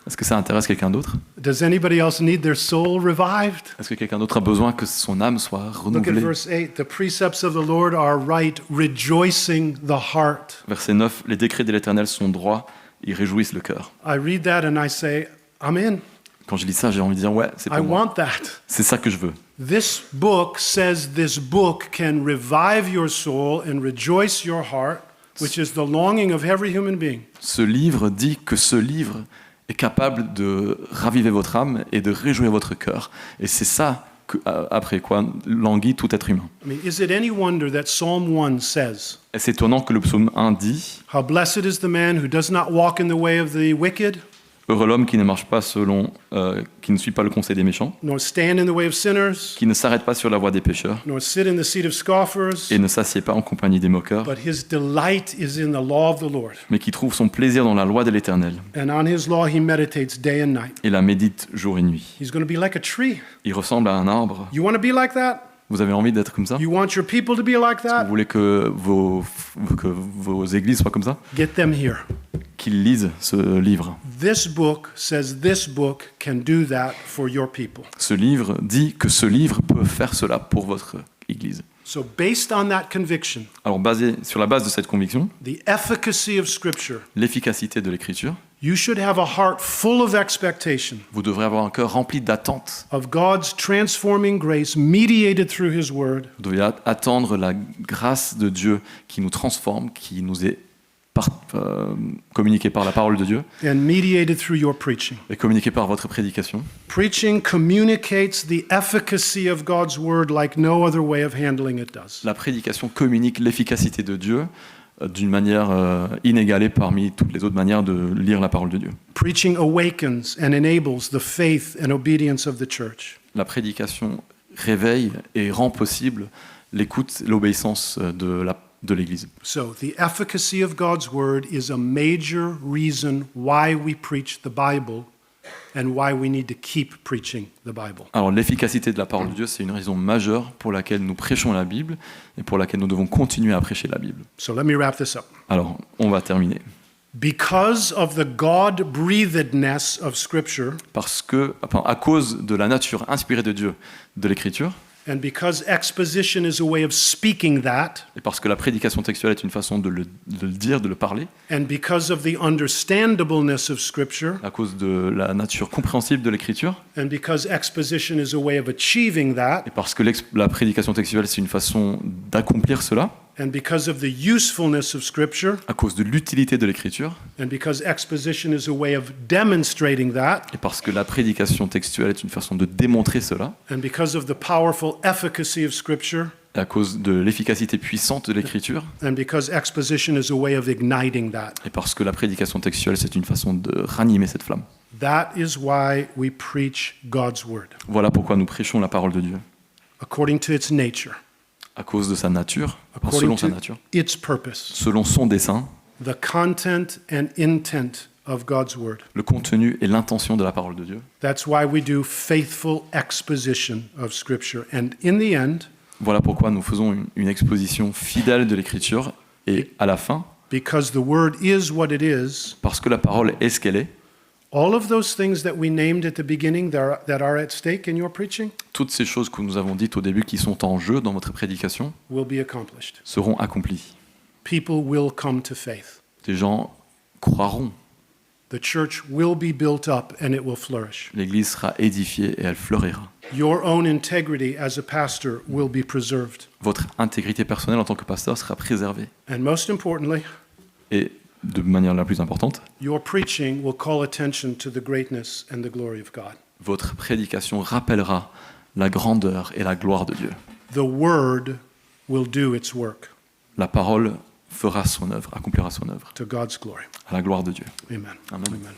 Est-ce que ça intéresse quelqu'un d'autre? Does anybody else need their soul revived? Est-ce que quelqu'un d'autre a besoin que son âme soit Look at renouvelée? verse 8. The precepts of the Lord are right, rejoicing the heart. Verset 9, les décrets de l'Éternel sont droits, ils réjouissent le cœur. I read that and I say, I'm in. Quand je lis ça, j'ai envie de dire, ouais, c'est I pour moi. want that. C'est ça que je veux. This book says this book can revive your soul and rejoice your heart, which is the longing of every human being. Ce livre dit que ce livre est capable de raviver votre âme et de réjouir votre cœur. Et c'est ça, après quoi languit tout être humain. I mean, is it any wonder that Psalm 1 says, Et c'est étonnant que le psaume 1 dit how blessed is the man who does not walk in the way of the wicked, « Heureux l'homme qui ne marche pas qui ne suit pas le conseil des méchants, nor stand in the way of sinners, qui ne s'arrête pas sur la voie des pécheurs nor sit in the seat of scoffers, et ne s'assied pas en compagnie des moqueurs, but his delight is in the law of the Lord. mais qui trouve son plaisir dans la loi de l'Éternel And on his law he meditates day and night. et la médite jour et nuit. He's going to be like a tree. Il ressemble à un arbre. You want to be like that? Vous avez envie d'être comme ça? You want your people to be like Vous that? voulez que vos églises soient comme ça? Get them here. Qu'ils lisent ce livre. This book says this book can do that for your people. Ce livre dit que ce livre peut faire cela pour votre église. So based on that conviction, Alors, sur la base de cette conviction, the efficacy of Scripture, l'efficacité de l'Écriture, You should have a heart full of expectation Vous devrez avoir un cœur rempli d'attente. of God's transforming grace mediated through His Word Vous devez attendre la grâce de Dieu qui nous transforme, qui nous est communiquée par la parole de Dieu and mediated through your preaching. et communiquée par votre prédication. Preaching communicates the efficacy of God's Word like no other way of handling it does. La prédication communique l'efficacité de Dieu d'une manière inégalée parmi toutes les autres manières de lire la parole de Dieu. Preaching awakens and enables the faith and obedience of the church. La prédication réveille et rend possible l'écoute, l'obéissance de l'Église. So, the efficacy of God's Word is a major reason why we preach the Bible and why we need to keep preaching the Bible. Alors l'efficacité de la parole de Dieu, c'est une raison majeure pour laquelle nous prêchons la Bible et pour laquelle nous devons continuer à prêcher la Bible. So, let me wrap this up. Alors, on va terminer. Because of the God-breathedness of Scripture, À cause de la nature inspirée de Dieu de l'Écriture, and because exposition is a way of speaking that, et parce que la prédication textuelle est une façon de le dire, de le parler, and because of the understandableness of Scripture, à cause de la nature compréhensible de l'Écriture, and because exposition is a way of achieving that, et parce que la prédication textuelle c'est une façon d'accomplir cela, and because of the usefulness of Scripture, à cause de l'utilité de l'Écriture, and because exposition is a way of demonstrating that, et parce que la prédication textuelle est une façon de démontrer cela, and because of the powerful efficacy of Scripture, et à cause de l'efficacité puissante de l'Écriture, and because exposition is a way of igniting that. et parce que la prédication textuelle c'est une façon de ranimer cette flamme. That is why we preach God's Word, Voilà pourquoi nous prêchons la parole de Dieu, according to its nature, à cause de sa nature, according selon sa to nature, its purpose, selon son dessein, the content and intent of God's Word. le contenu et l'intention de la parole de Dieu. That's why we do faithful exposition of Scripture. And in the end, Voilà pourquoi nous faisons une exposition fidèle de l'Écriture, et à la fin, because the Word is what it is, parce que la parole est ce qu'elle est, all of those things that we named at the beginning that are at stake in your preaching toutes ces choses que nous avons dites au début qui sont en jeu dans votre prédication will be accomplished. seront accomplies. People will come to faith. Des gens croiront, The church will be built up and it will flourish. l'Église sera édifiée et elle fleurira. Your own integrity as a pastor will be preserved. Votre intégrité personnelle en tant que pasteur sera préservée. And most importantly, Et de manière la plus importante, your preaching will call attention to the greatness and the glory of God. votre prédication rappellera la grandeur et la gloire de Dieu. The Word will do its work La parole fera son œuvre, accomplira son œuvre, to God's glory. à la gloire de Dieu. Amen. Amen. Amen.